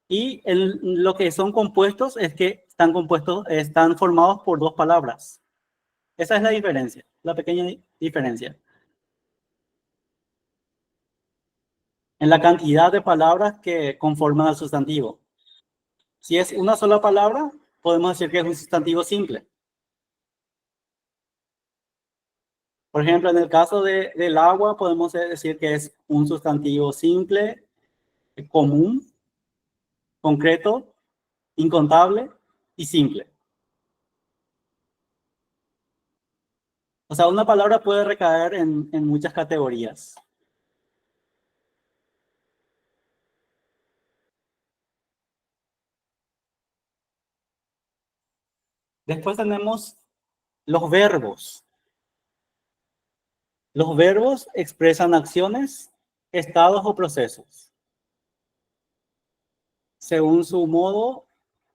Y lo que son compuestos es que están formados por dos palabras. Esa es la diferencia, la pequeña diferencia. En la cantidad de palabras que conforman al sustantivo. Si es una sola palabra, podemos decir que es un sustantivo simple. Por ejemplo, en el caso del agua, podemos decir que es un sustantivo simple, común, concreto, incontable y simple. O sea, una palabra puede recaer en muchas categorías. Después tenemos los verbos. Los verbos expresan acciones, estados o procesos. Según su modo,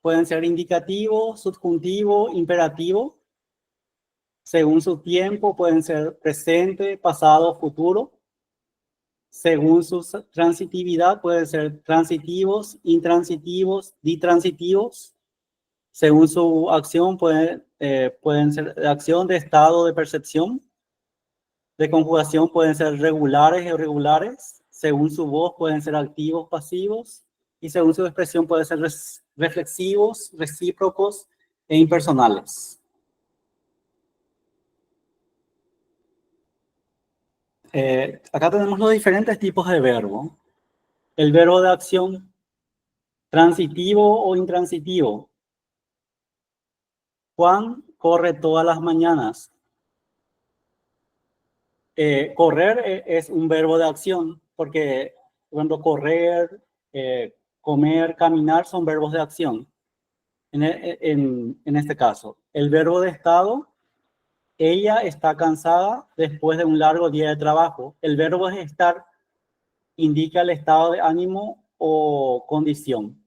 pueden ser indicativo, subjuntivo, imperativo. Según su tiempo, pueden ser presente, pasado, futuro. Según su transitividad, pueden ser transitivos, intransitivos, ditransitivos. Según su acción, pueden ser de acción, de estado, de percepción. De conjugación pueden ser regulares o irregulares. Según su voz, pueden ser activos, pasivos. Y según su expresión, pueden ser reflexivos, recíprocos e impersonales. Acá tenemos los diferentes tipos de verbo. El verbo de acción, transitivo o intransitivo. Juan corre todas las mañanas. Correr es un verbo de acción, porque cuando correr, comer, caminar son verbos de acción. En este caso, el verbo de estado, ella está cansada después de un largo día de trabajo. El verbo de estar indica el estado de ánimo o condición.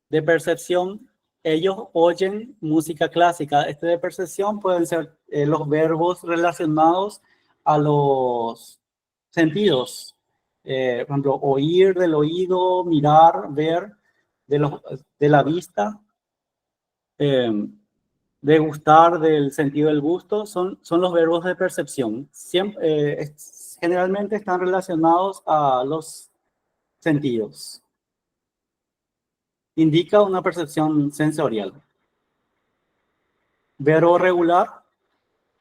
De percepción, ellos oyen música clásica. De percepción pueden ser los verbos relacionados a los sentidos. Por ejemplo, oír del oído, mirar, ver de la vista. Degustar del sentido del gusto son los verbos de percepción. Generalmente están relacionados a los sentidos. Indica una percepción sensorial. Verbo regular.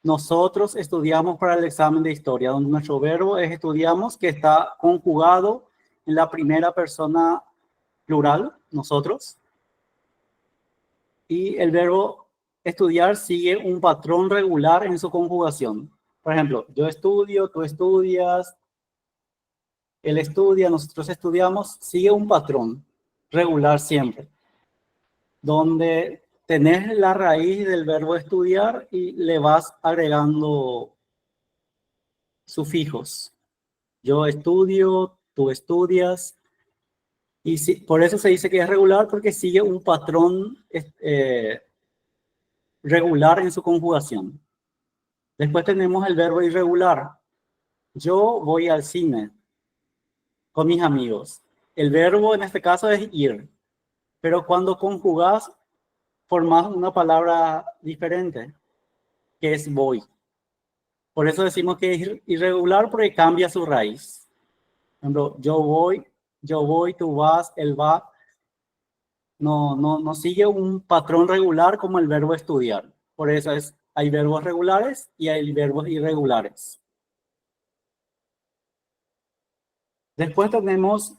Nosotros estudiamos para el examen de historia, donde nuestro verbo es estudiamos, que está conjugado en la primera persona plural, nosotros. Y el verbo estudiar sigue un patrón regular en su conjugación. Por ejemplo, yo estudio, tú estudias, él estudia, nosotros estudiamos, sigue un patrón regular siempre, donde tenés la raíz del verbo estudiar y le vas agregando sufijos. Yo estudio, tú estudias, y por eso se dice que es regular, porque sigue un patrón regular en su conjugación. Después tenemos el verbo irregular. Yo voy al cine con mis amigos. El verbo en este caso es ir, pero cuando conjugas, formas una palabra diferente, que es voy. Por eso decimos que es irregular, porque cambia su raíz. Por ejemplo, yo voy, tú vas, él va. No sigue un patrón regular como el verbo estudiar. Por eso hay verbos regulares y hay verbos irregulares. Después tenemos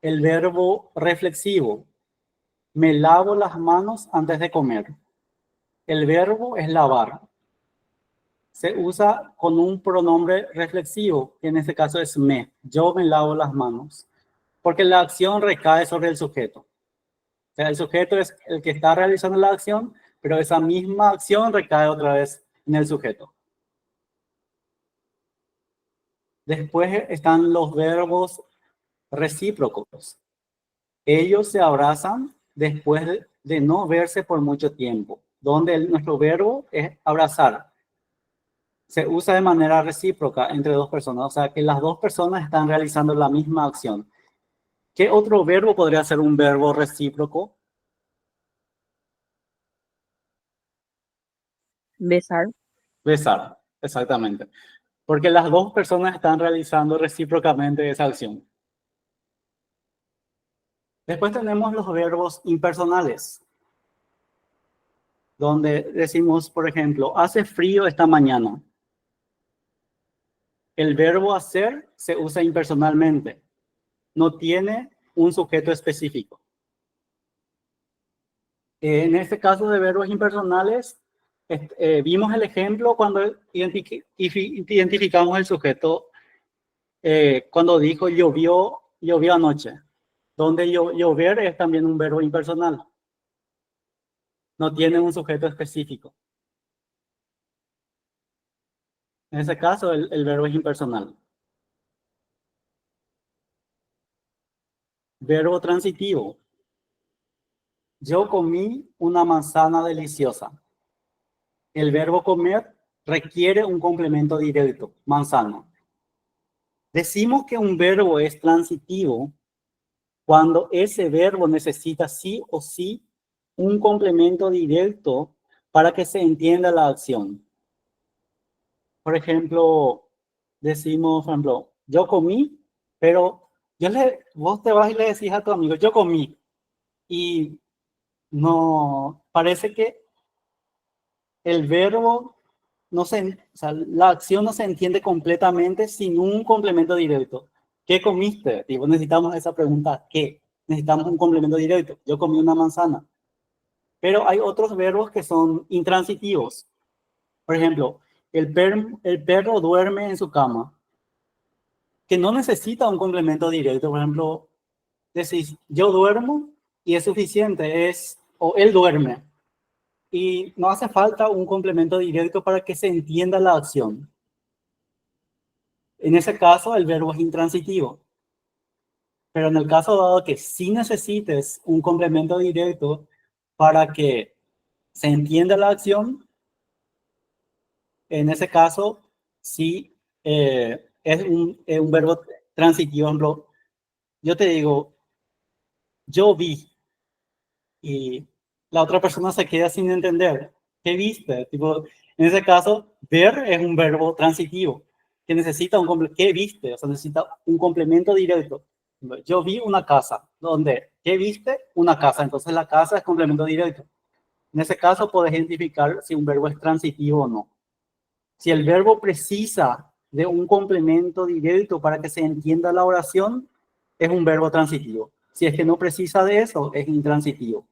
el verbo reflexivo. Me lavo las manos antes de comer. El verbo es lavar. Se usa con un pronombre reflexivo, que en este caso es me. Yo me lavo las manos. Porque la acción recae sobre el sujeto. O sea, el sujeto es el que está realizando la acción, pero esa misma acción recae otra vez en el sujeto. Después están los verbos recíprocos. Ellos se abrazan después de no verse por mucho tiempo, donde nuestro verbo es abrazar. se usa de manera recíproca entre dos personas, o sea que las dos personas están realizando la misma acción. ¿Qué otro verbo podría ser un verbo recíproco? Besar. Besar, exactamente. Porque las dos personas están realizando recíprocamente esa acción. Después tenemos los verbos impersonales, donde decimos, por ejemplo, hace frío esta mañana. El verbo hacer se usa impersonalmente, no tiene un sujeto específico. En este caso de verbos impersonales, vimos el ejemplo cuando identificamos el sujeto, cuando dijo llovió anoche, donde llover es también un verbo impersonal. No tiene un sujeto específico. En ese caso, el verbo es impersonal. Verbo transitivo. Yo comí una manzana deliciosa. El verbo comer requiere un complemento directo, manzana. Decimos que un verbo es transitivo cuando ese verbo necesita sí o sí un complemento directo para que se entienda la acción. Por ejemplo, decimos, por ejemplo, yo comí, pero vos te vas y le decís a tu amigo, yo comí. Y no, parece que el verbo, o sea, la acción no se entiende completamente sin un complemento directo. ¿Qué comiste? Digo, necesitamos esa pregunta, ¿qué? Necesitamos un complemento directo. Yo comí una manzana. Pero hay otros verbos que son intransitivos. Por ejemplo, el perro duerme en su cama, que no necesita un complemento directo. Por ejemplo, decís, yo duermo y es suficiente, o él duerme. Y no hace falta un complemento directo para que se entienda la acción. En ese caso, el verbo es intransitivo. Pero en el caso dado que sí necesites un complemento directo para que se entienda la acción, en ese caso, sí es un verbo transitivo. Por ejemplo, yo te digo, yo vi, y la otra persona se queda sin entender. ¿Qué viste? Tipo, en ese caso, ver es un verbo transitivo que necesita ¿qué viste? O sea, necesita un complemento directo. Yo vi una casa. ¿Dónde? ¿Qué viste? Una casa. Entonces la casa es complemento directo. En ese caso, puedes identificar si un verbo es transitivo o no. Si el verbo precisa de un complemento directo para que se entienda la oración, es un verbo transitivo. Si es que no precisa de eso, es intransitivo.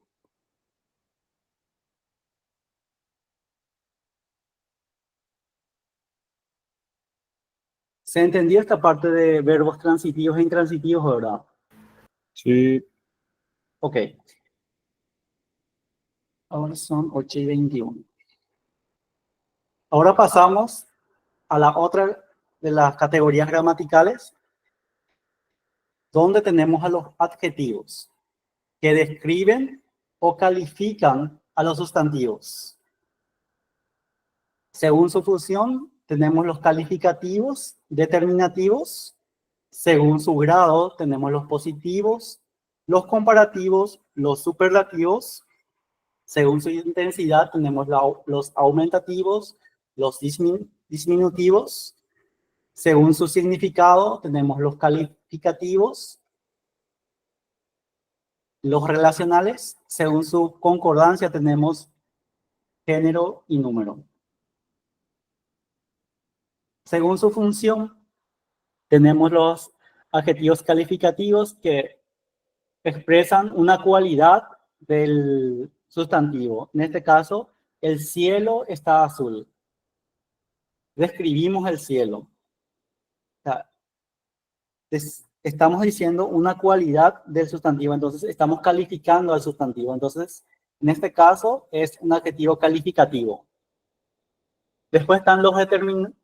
¿Se entendió esta parte de verbos transitivos e intransitivos, verdad? Sí. Ok. Ahora son 8:21. Ahora pasamos a la otra de las categorías gramaticales, donde tenemos a los adjetivos, que describen o califican a los sustantivos. Según su función, tenemos los calificativos, determinativos. Según su grado, tenemos los positivos, los comparativos, los superlativos. Según su intensidad, tenemos los aumentativos, los disminutivos. Según su significado, tenemos los calificativos, los relacionales. Según su concordancia, tenemos género y número. Según su función, tenemos los adjetivos calificativos que expresan una cualidad del sustantivo. En este caso, el cielo está azul. Describimos el cielo. O sea, estamos diciendo una cualidad del sustantivo, entonces estamos calificando al sustantivo. Entonces, en este caso, es un adjetivo calificativo. Después están los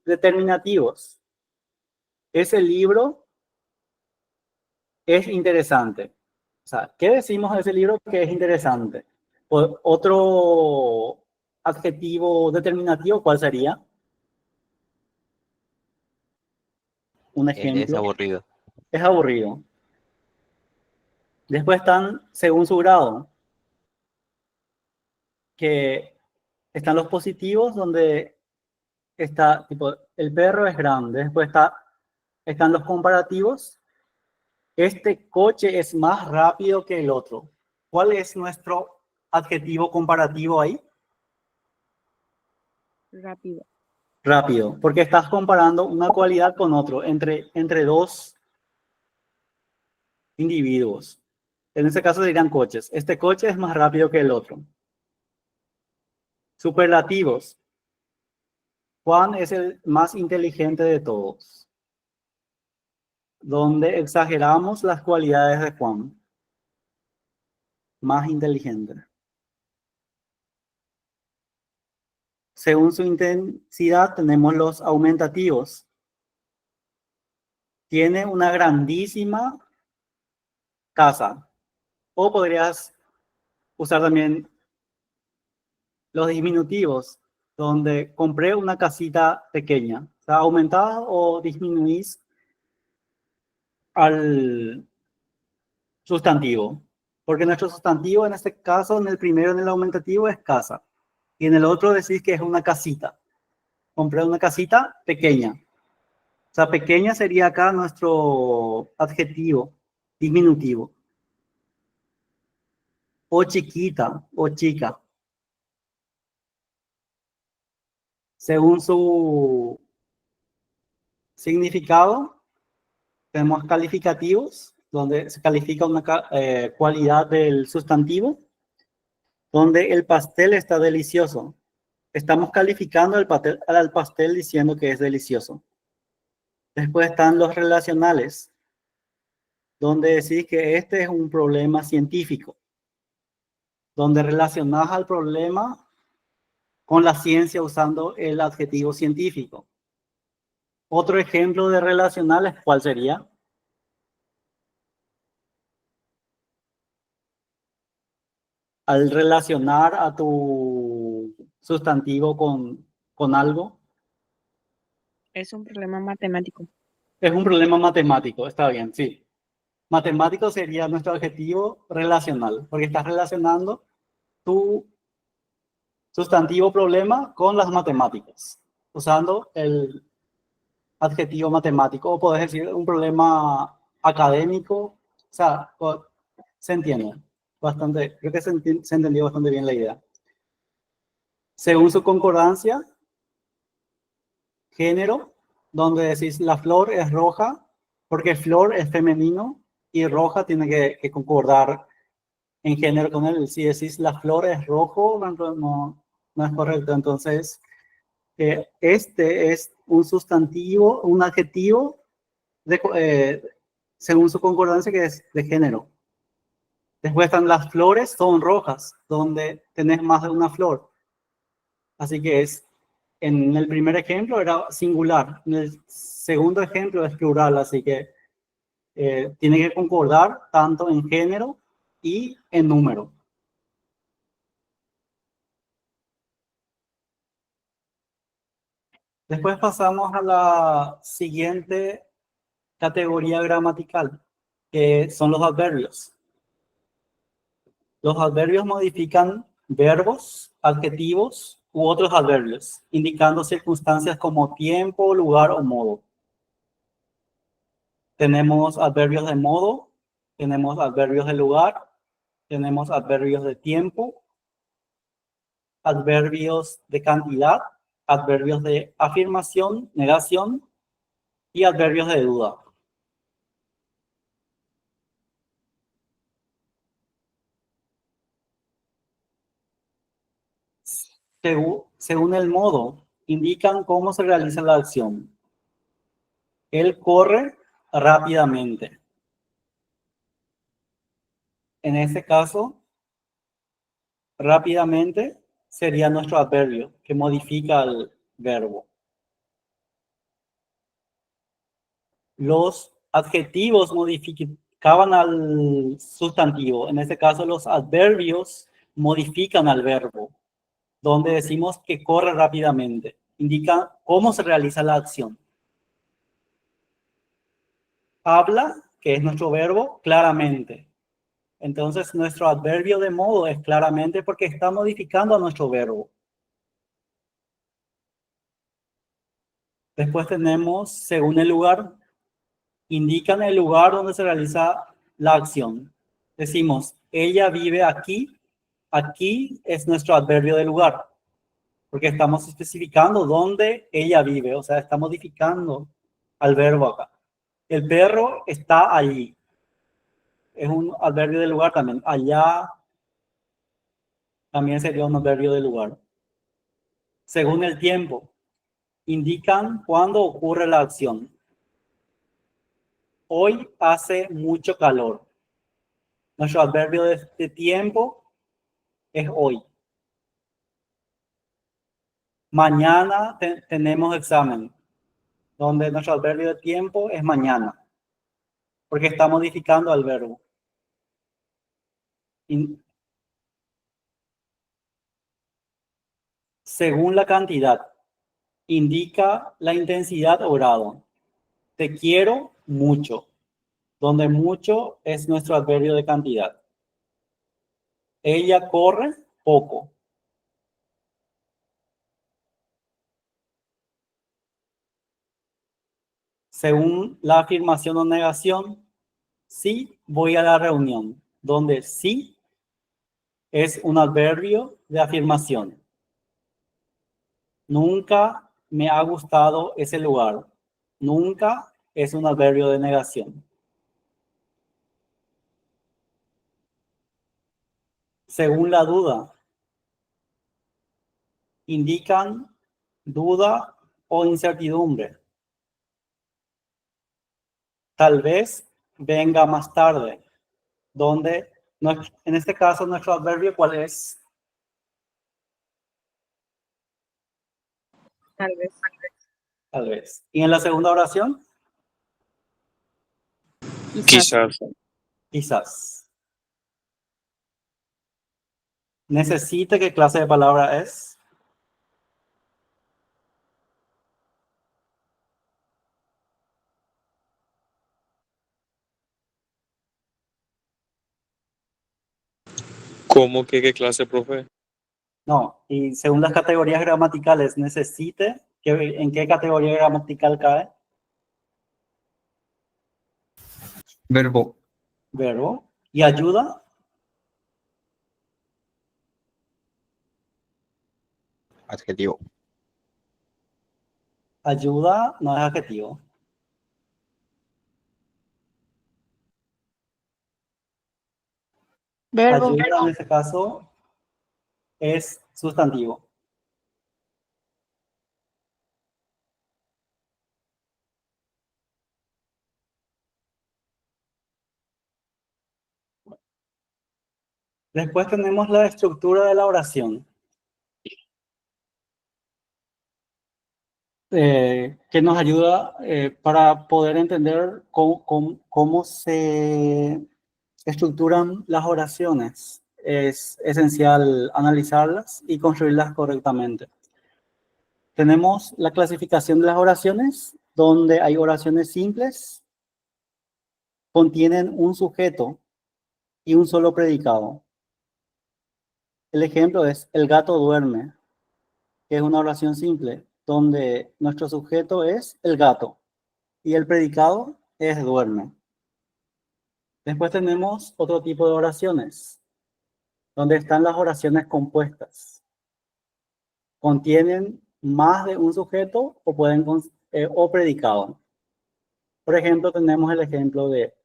determinativos. Ese libro es interesante. O sea, ¿qué decimos de ese libro que es interesante? Otro adjetivo determinativo, ¿cuál sería? un Es ejemplo. aburrido. Es aburrido. Después están según su grado, que están los positivos, donde está, tipo, el perro es grande. Después están los comparativos. Este coche es más rápido que el otro. ¿Cuál es nuestro adjetivo comparativo ahí? Rápido. Rápido, porque estás comparando una cualidad con otro, entre dos individuos. En este caso serían coches. Este coche es más rápido que el otro. Superlativos. Juan es el más inteligente de todos. Donde exageramos las cualidades de Juan. Más inteligente. Según su intensidad tenemos los aumentativos. Tiene una grandísima casa. O podrías usar también los diminutivos, donde compré una casita pequeña. O sea, aumentás o disminuís al sustantivo. Porque nuestro sustantivo en este caso, en el primero, en el aumentativo, es casa. Y en el otro decís que es una casita. Compré una casita pequeña. O sea, pequeña sería acá nuestro adjetivo diminutivo. O chiquita o chica. Según su significado, tenemos calificativos, donde se califica una cualidad del sustantivo, donde el pastel está delicioso. Estamos calificando al pastel diciendo que es delicioso. Después están los relacionales, donde decís que este es un problema científico, donde relacionás al problema con la ciencia usando el adjetivo científico. Otro ejemplo de relacionales, ¿cuál sería? Al relacionar a tu sustantivo con algo, Es un problema matemático. es un problema matemático, está bien, sí. Matemático sería nuestro adjetivo relacional, porque estás relacionando tu sustantivo problema con las matemáticas, usando el adjetivo matemático, o podés decir un problema académico, o sea, se entiende bastante, creo que se entendió bastante bien la idea. Según su concordancia, género, donde decís la flor es roja, porque flor es femenino y roja tiene que concordar en género con él. Si decís la flor es rojo, no es correcto. Entonces, este es un sustantivo, un adjetivo, según su concordancia, que es de género. Después están las flores, son rojas, donde tenés más de una flor. Así que en el primer ejemplo era singular, en el segundo ejemplo es plural, así que tiene que concordar tanto en género y en número. Después pasamos a la siguiente categoría gramatical, que son los adverbios. Los adverbios modifican verbos, adjetivos u otros adverbios, indicando circunstancias como tiempo, lugar o modo. Tenemos adverbios de modo, tenemos adverbios de lugar, tenemos adverbios de tiempo, adverbios de cantidad, adverbios de afirmación, negación y adverbios de duda. Según el modo, indican cómo se realiza la acción. Él corre rápidamente. En este caso, rápidamente sería nuestro adverbio que modifica el verbo. Los adjetivos modificaban al sustantivo. En este caso, los adverbios modifican al verbo, donde decimos que corre rápidamente. Indica cómo se realiza la acción. habla, que es nuestro verbo, claramente. Entonces, nuestro adverbio de modo es claramente porque está modificando a nuestro verbo. Después tenemos, según el lugar, indican el lugar donde se realiza la acción. Decimos, ella vive aquí. Aquí es nuestro adverbio de lugar, porque estamos especificando dónde ella vive, o sea, está modificando al verbo acá. El perro está allí. Es un adverbio de lugar también. Allá también sería un adverbio de lugar. Según el tiempo, indican cuándo ocurre la acción. Hoy hace mucho calor. Nuestro adverbio de tiempo es hoy. Mañana tenemos examen, donde nuestro adverbio de tiempo es mañana, porque está modificando al verbo. Según la cantidad, indica la intensidad o grado. Te quiero mucho, donde mucho es nuestro adverbio de cantidad. Ella corre poco. Según la afirmación o negación, sí voy a la reunión, donde sí es un adverbio de afirmación. Nunca me ha gustado ese lugar. Nunca es un adverbio de negación. Según la duda, indican duda o incertidumbre. Tal vez venga más tarde, donde en este caso nuestro adverbio, ¿cuál es? Tal vez. Tal vez. ¿Y en la segunda oración? Quizás. Quizás. ¿Necesita qué clase de palabra es? ¿Cómo que qué clase, profe? No, y según las categorías gramaticales, necesite, ¿en qué categoría gramatical cae? Verbo. Verbo. ¿Y ayuda? Adjetivo. Ayuda no es adjetivo. Verbo. Ayuda en este caso es sustantivo. Después tenemos la estructura de la oración, que nos ayuda para poder entender cómo se estructuran las oraciones. Es esencial analizarlas y construirlas correctamente. Tenemos la clasificación de las oraciones, donde hay oraciones simples, contienen un sujeto y un solo predicado. El ejemplo es el gato duerme, que es una oración simple, donde nuestro sujeto es el gato y el predicado es duerme. Después tenemos otro tipo de oraciones, donde están las oraciones compuestas. Contienen más de un sujeto o o predicado. Por ejemplo, tenemos el ejemplo de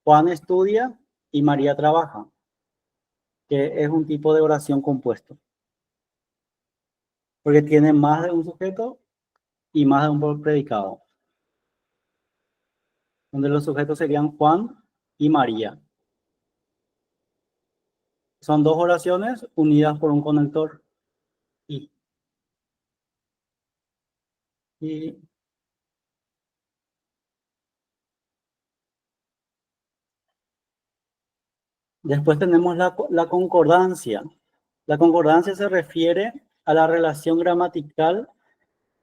Juan estudia y María trabaja, que es un tipo de oración compuesto, porque tiene más de un sujeto y más de un predicado, donde los sujetos serían Juan y María. Son dos oraciones unidas por un conector y. Y después tenemos la concordancia. La concordancia se refiere a la relación gramatical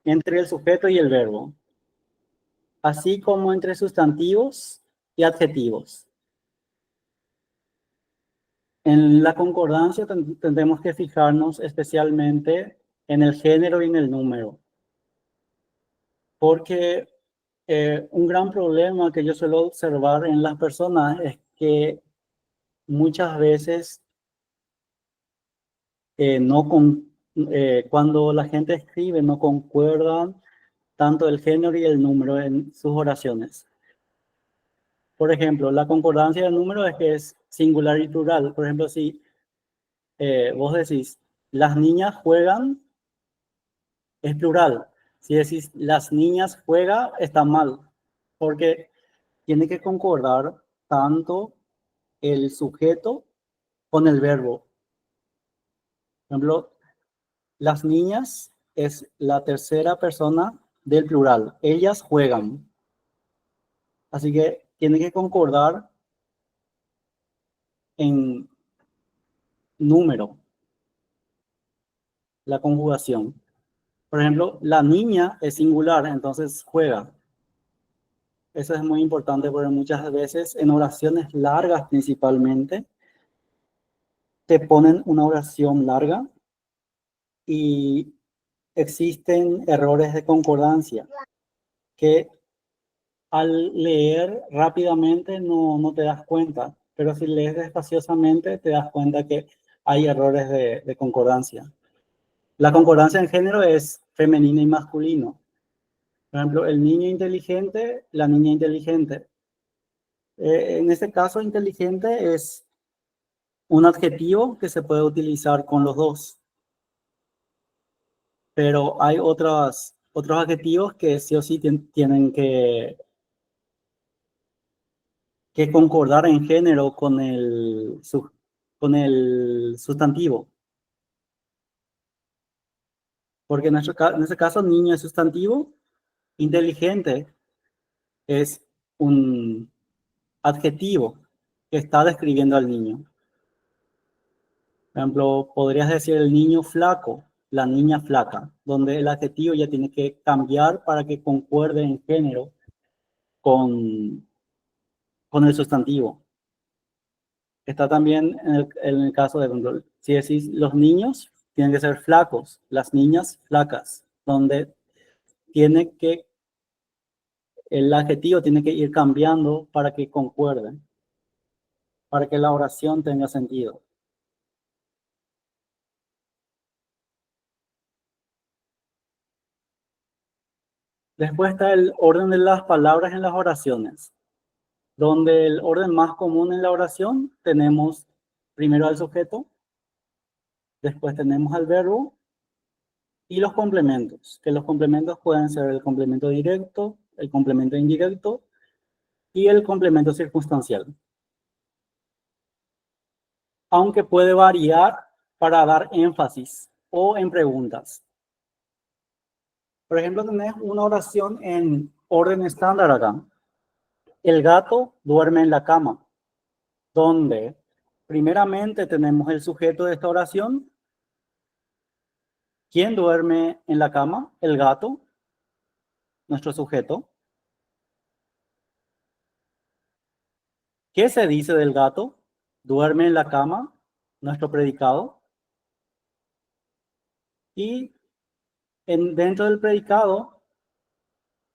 entre el sujeto y el verbo. así como entre sustantivos y adjetivos. En la concordancia tendremos que fijarnos especialmente en el género y en el número, porque un gran problema que yo suelo observar en las personas es que muchas veces cuando la gente escribe no concuerdan tanto el género y el número en sus oraciones. Por ejemplo, la concordancia del número es que es singular y plural. Por ejemplo, si vos decís, las niñas juegan, es plural. Si decís, las niñas juegan, está mal. Porque tiene que concordar tanto el sujeto con el verbo. Por ejemplo, las niñas es la tercera persona del plural. Ellas juegan. Así que tiene que concordar en número la conjugación. Por ejemplo, la niña es singular, entonces juega. Eso es muy importante porque muchas veces en oraciones largas principalmente te ponen una oración larga y existen errores de concordancia que al leer rápidamente no te das cuenta, pero si lees despaciosamente te das cuenta que hay errores de concordancia. La concordancia en género es femenino y masculino. Por ejemplo, el niño inteligente, la niña inteligente. En este caso, inteligente es un adjetivo que se puede utilizar con los dos. Pero hay otros adjetivos que sí o sí tienen que concordar en género con el sustantivo. Porque en este caso, niño es sustantivo, inteligente es un adjetivo que está describiendo al niño. Por ejemplo, podrías decir el niño flaco, la niña flaca, donde el adjetivo ya tiene que cambiar para que concuerde en género con el sustantivo. Está también en el caso de, por ejemplo, si decís los niños, tienen que ser flacos, las niñas flacas, donde el adjetivo tiene que ir cambiando para que concuerden, para que la oración tenga sentido. Después está el orden de las palabras en las oraciones, donde el orden más común en la oración tenemos primero al sujeto, después tenemos al verbo y los complementos, que los complementos pueden ser el complemento directo, el complemento indirecto y el complemento circunstancial. Aunque puede variar para dar énfasis o en preguntas. Por ejemplo, tenés una oración en orden estándar acá. El gato duerme en la cama, donde primeramente tenemos el sujeto de esta oración. ¿Quién duerme en la cama? El gato, nuestro sujeto. ¿Qué se dice del gato? Duerme en la cama, nuestro predicado. Y dentro del predicado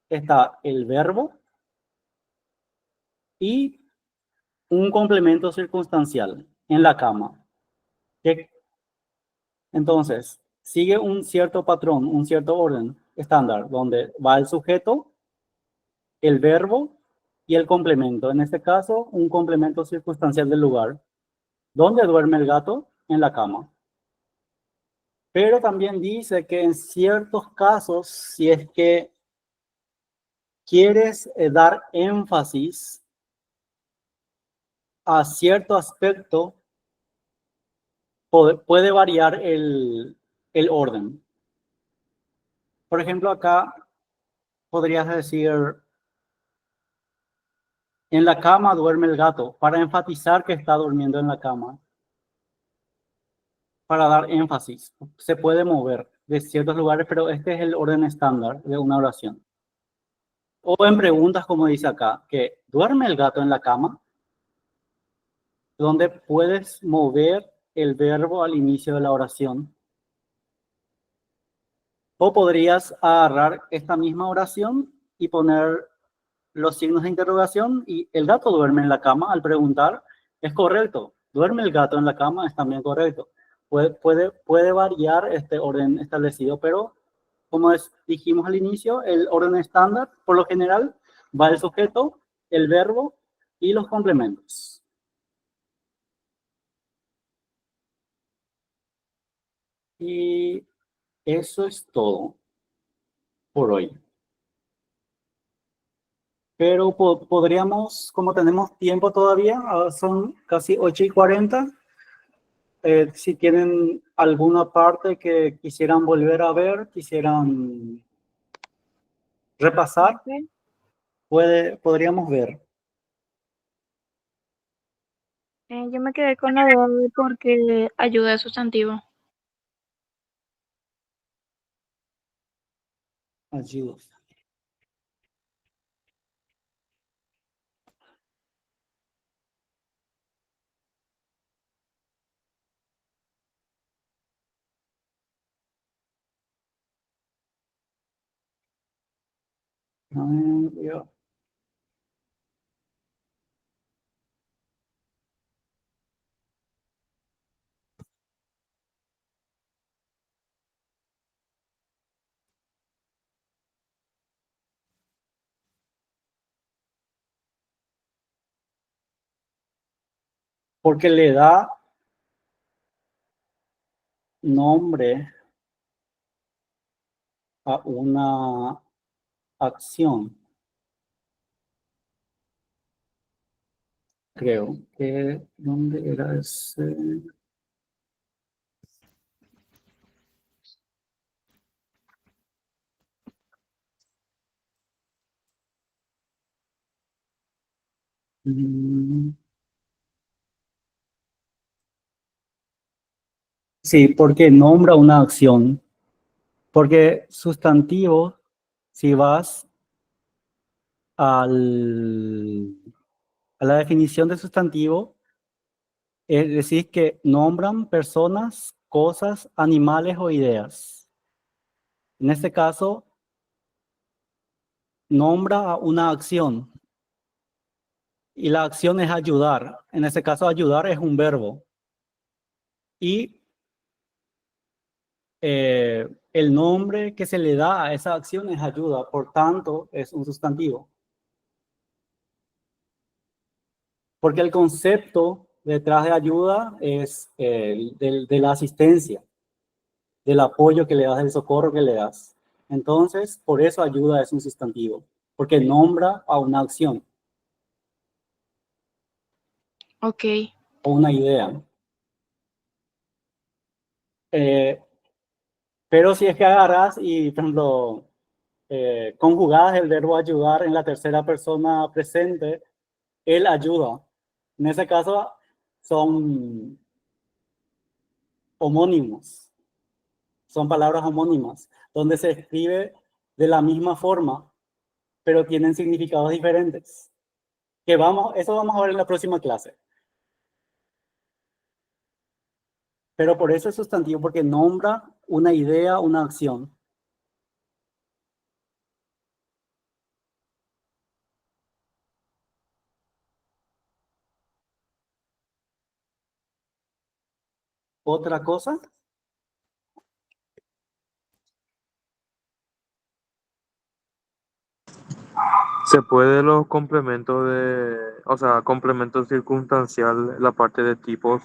está el verbo y un complemento circunstancial en la cama. Entonces, sigue un cierto patrón, un cierto orden estándar, donde va el sujeto, el verbo y el complemento. En este caso, un complemento circunstancial del lugar. ¿Dónde duerme el gato? En la cama. Pero también dice que en ciertos casos, si es que quieres dar énfasis a cierto aspecto, puede variar el orden. Por ejemplo, acá podrías decir, en la cama duerme el gato, para enfatizar que está durmiendo en la cama. Para dar énfasis. Se puede mover de ciertos lugares, pero este es el orden estándar de una oración. O en preguntas, como dice acá, que ¿duerme el gato en la cama? Donde puedes mover el verbo al inicio de la oración. O podrías agarrar esta misma oración y poner los signos de interrogación y el gato duerme en la cama al preguntar, es correcto. Duerme el gato en la cama es también correcto. Puede variar este orden establecido, pero como dijimos al inicio, el orden estándar, por lo general, va el sujeto, el verbo y los complementos. Y eso es todo por hoy. Pero podríamos, como tenemos tiempo todavía, son casi 8:40, si tienen alguna parte que quisieran volver a ver, quisieran repasar, podríamos ver. Yo me quedé con la duda de por qué ayuda de sustantivo. Ayuda. Ya. Porque le da nombre a una acción. Creo que, ¿dónde era ese? Sí, porque nombra una acción. Porque sustantivo, si vas a la definición de sustantivo, es decir, que nombran personas, cosas, animales o ideas. En este caso, nombra a una acción. Y la acción es ayudar. En este caso, ayudar es un verbo. Y el nombre que se le da a esa acción es ayuda. Por tanto, es un sustantivo. Porque el concepto detrás de ayuda es de la asistencia, del apoyo que le das, del socorro que le das. Entonces, por eso ayuda es un sustantivo. Porque nombra a una acción. Ok. O una idea. Pero si es que agarras y, por ejemplo, conjugadas el verbo ayudar en la tercera persona presente, él ayuda. En ese caso son homónimos, son palabras homónimas, donde se escribe de la misma forma, pero tienen significados diferentes. Eso vamos a ver en la próxima clase. Pero por eso es sustantivo, porque nombra una idea, una acción. ¿Otra cosa? Se puede los complementos o sea, complemento circunstancial, la parte de tipos,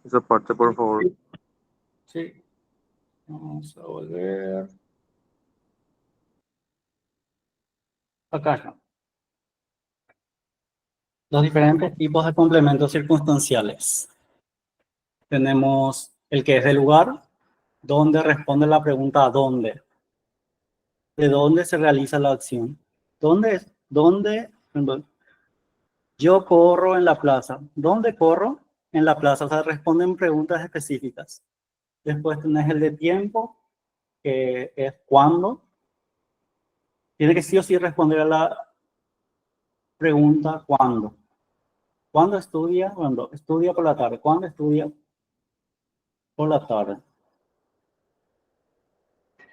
esa parte, por favor. Sí. Vamos a volver. Acá está. Los diferentes tipos de complementos circunstanciales. Tenemos el que es de lugar, donde responde la pregunta ¿dónde? ¿De dónde se realiza la acción? ¿Dónde? Yo corro en la plaza. ¿Dónde corro? En la plaza. O sea, responden preguntas específicas. Después tenés el de tiempo, que es cuándo. tiene que sí o sí responder a la pregunta ¿cuándo? ¿Cuándo estudia? Cuando estudia por la tarde. ¿Cuándo estudia por la tarde?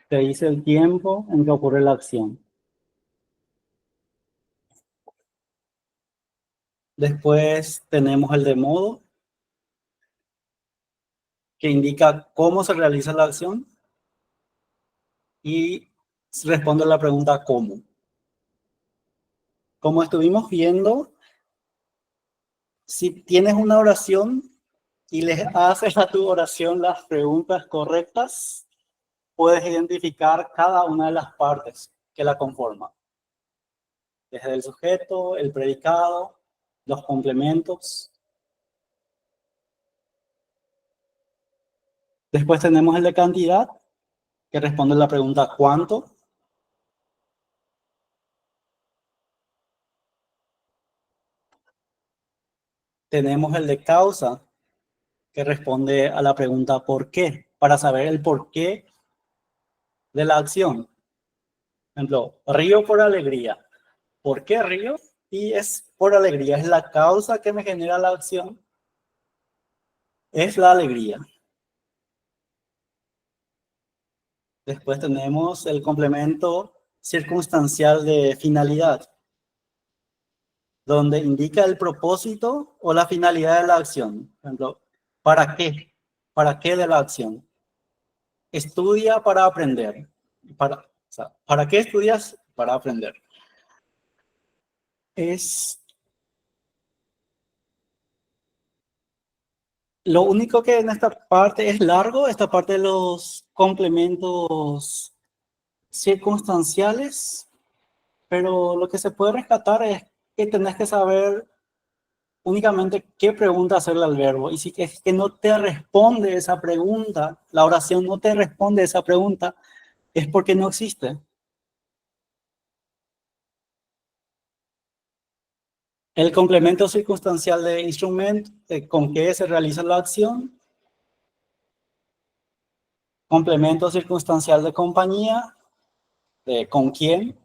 Te dice el tiempo en que ocurre la acción. Después tenemos el de modo, que indica cómo se realiza la acción. Y responde a la pregunta ¿cómo? Como estuvimos viendo, si tienes una oración y le haces a tu oración las preguntas correctas, puedes identificar cada una de las partes que la conforman. Desde el sujeto, el predicado, los complementos. Después tenemos el de cantidad, que responde a la pregunta ¿cuánto? Tenemos el de causa, que responde a la pregunta ¿por qué? Para saber el por qué de la acción. Por ejemplo, río por alegría. ¿Por qué río? Y es por alegría, es la causa que me genera la acción. Es la alegría. Después tenemos el complemento circunstancial de finalidad, donde indica el propósito o la finalidad de la acción. Por ejemplo, ¿para qué? ¿Para qué de la acción? Estudia para aprender. ¿Para qué estudias? Para aprender. Lo único que en esta parte es largo, esta parte de los complementos circunstanciales, pero lo que se puede rescatar es que tenés que saber únicamente qué pregunta hacerle al verbo. Y si es que no te responde esa pregunta, la oración no te responde esa pregunta, es porque no existe. El complemento circunstancial de instrumento, con qué se realiza la acción. Complemento circunstancial de compañía, de con quién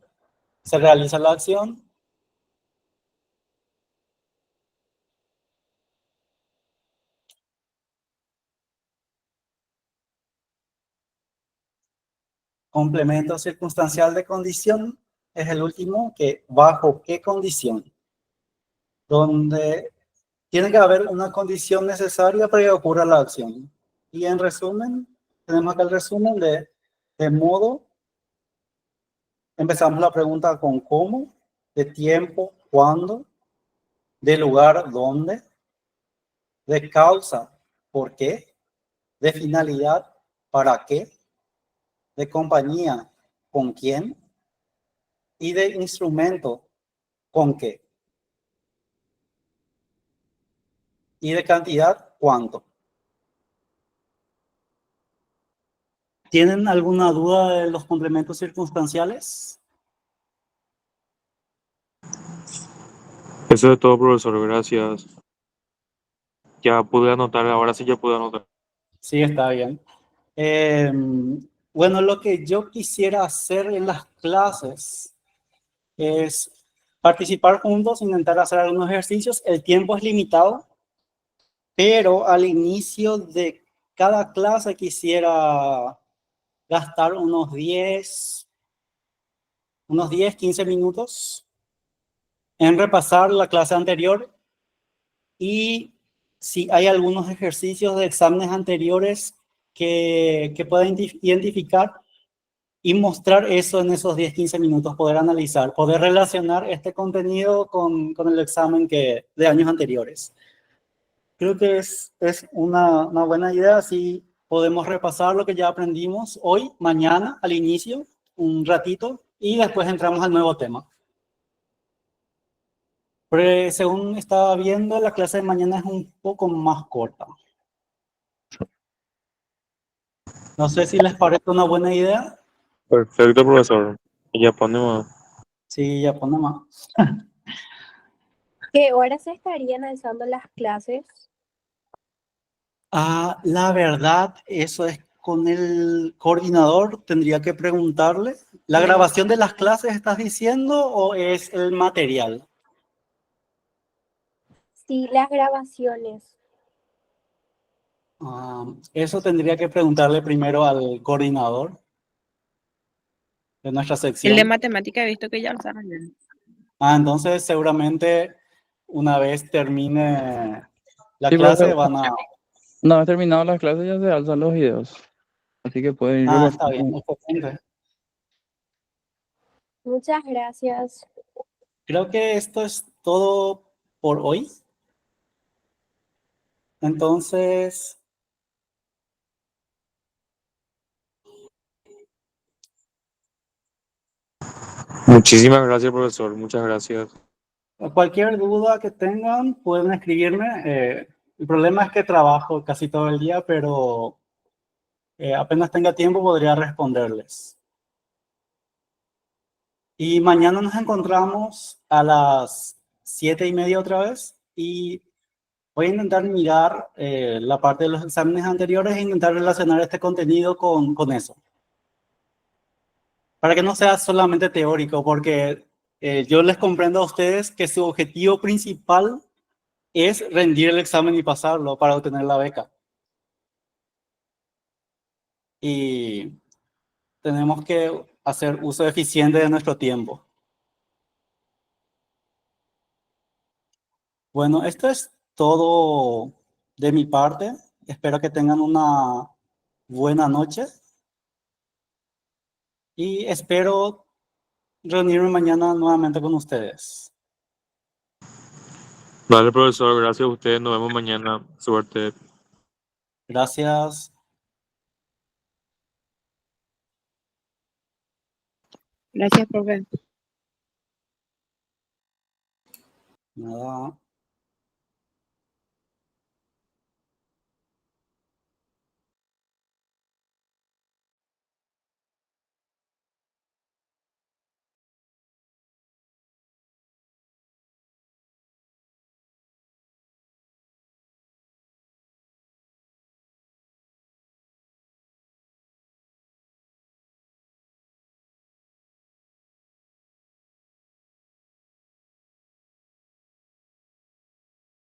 se realiza la acción. Complemento circunstancial de condición es el último, que bajo qué condición, donde tiene que haber una condición necesaria para que ocurra la acción. Y en resumen, tenemos acá el resumen de modo. Empezamos la pregunta con cómo, de tiempo, cuándo, de lugar, dónde, de causa, por qué, de finalidad, para qué, de compañía, con quién, y de instrumento, con qué. Y de cantidad, ¿cuánto? ¿Tienen alguna duda de los complementos circunstanciales? Eso es todo, profesor. Gracias. Ya pude anotar, ahora sí ya pude anotar. Sí, está bien. Bueno, lo que yo quisiera hacer en las clases es participar juntos, intentar hacer algunos ejercicios. El tiempo es limitado, pero al inicio de cada clase quisiera gastar unos 10, 15 minutos en repasar la clase anterior, y si hay algunos ejercicios de exámenes anteriores que puedan identificar y mostrar eso en esos 10, 15 minutos, poder analizar, poder relacionar este contenido con el examen de años anteriores. Creo que es una buena idea, así podemos repasar lo que ya aprendimos hoy, mañana, al inicio, un ratito, y después entramos al nuevo tema. Pero según estaba viendo, la clase de mañana es un poco más corta. No sé si les parece una buena idea. Perfecto, profesor. Y ya ponemos. Sí, ya pone más. ¿Qué horas se estarían alzando las clases? La verdad, eso es con el coordinador, tendría que preguntarle. ¿La grabación de las clases estás diciendo o es el material? Sí, las grabaciones. Eso tendría que preguntarle primero al coordinador de nuestra El de sección. matemática he visto que ya lo saben. Entonces seguramente una vez termine la Sí, clase profe, van a... una vez terminadas las clases ya se alzan los videos. Así que pueden ir Está bien, reportando. excelente. Muchas gracias. Creo que esto es todo por hoy. Entonces, Muchísimas gracias, profesor. Muchas gracias. cualquier duda que tengan, pueden escribirme. El problema es que trabajo casi todo el día, pero apenas tenga tiempo podría responderles. Y mañana nos encontramos a las 7:30 otra vez y voy a intentar mirar la parte de los exámenes anteriores e intentar relacionar este contenido con eso. Para que no sea solamente teórico, porque yo les comprendo a ustedes que su objetivo principal es rendir el examen y pasarlo para obtener la beca. Y tenemos que hacer uso eficiente de nuestro tiempo. Bueno, esto es todo de mi parte. Espero que tengan una buena noche y espero reunirme mañana nuevamente con ustedes. Vale, profesor. Gracias a ustedes. Nos vemos mañana. Suerte. Gracias. Gracias, profe. Nada.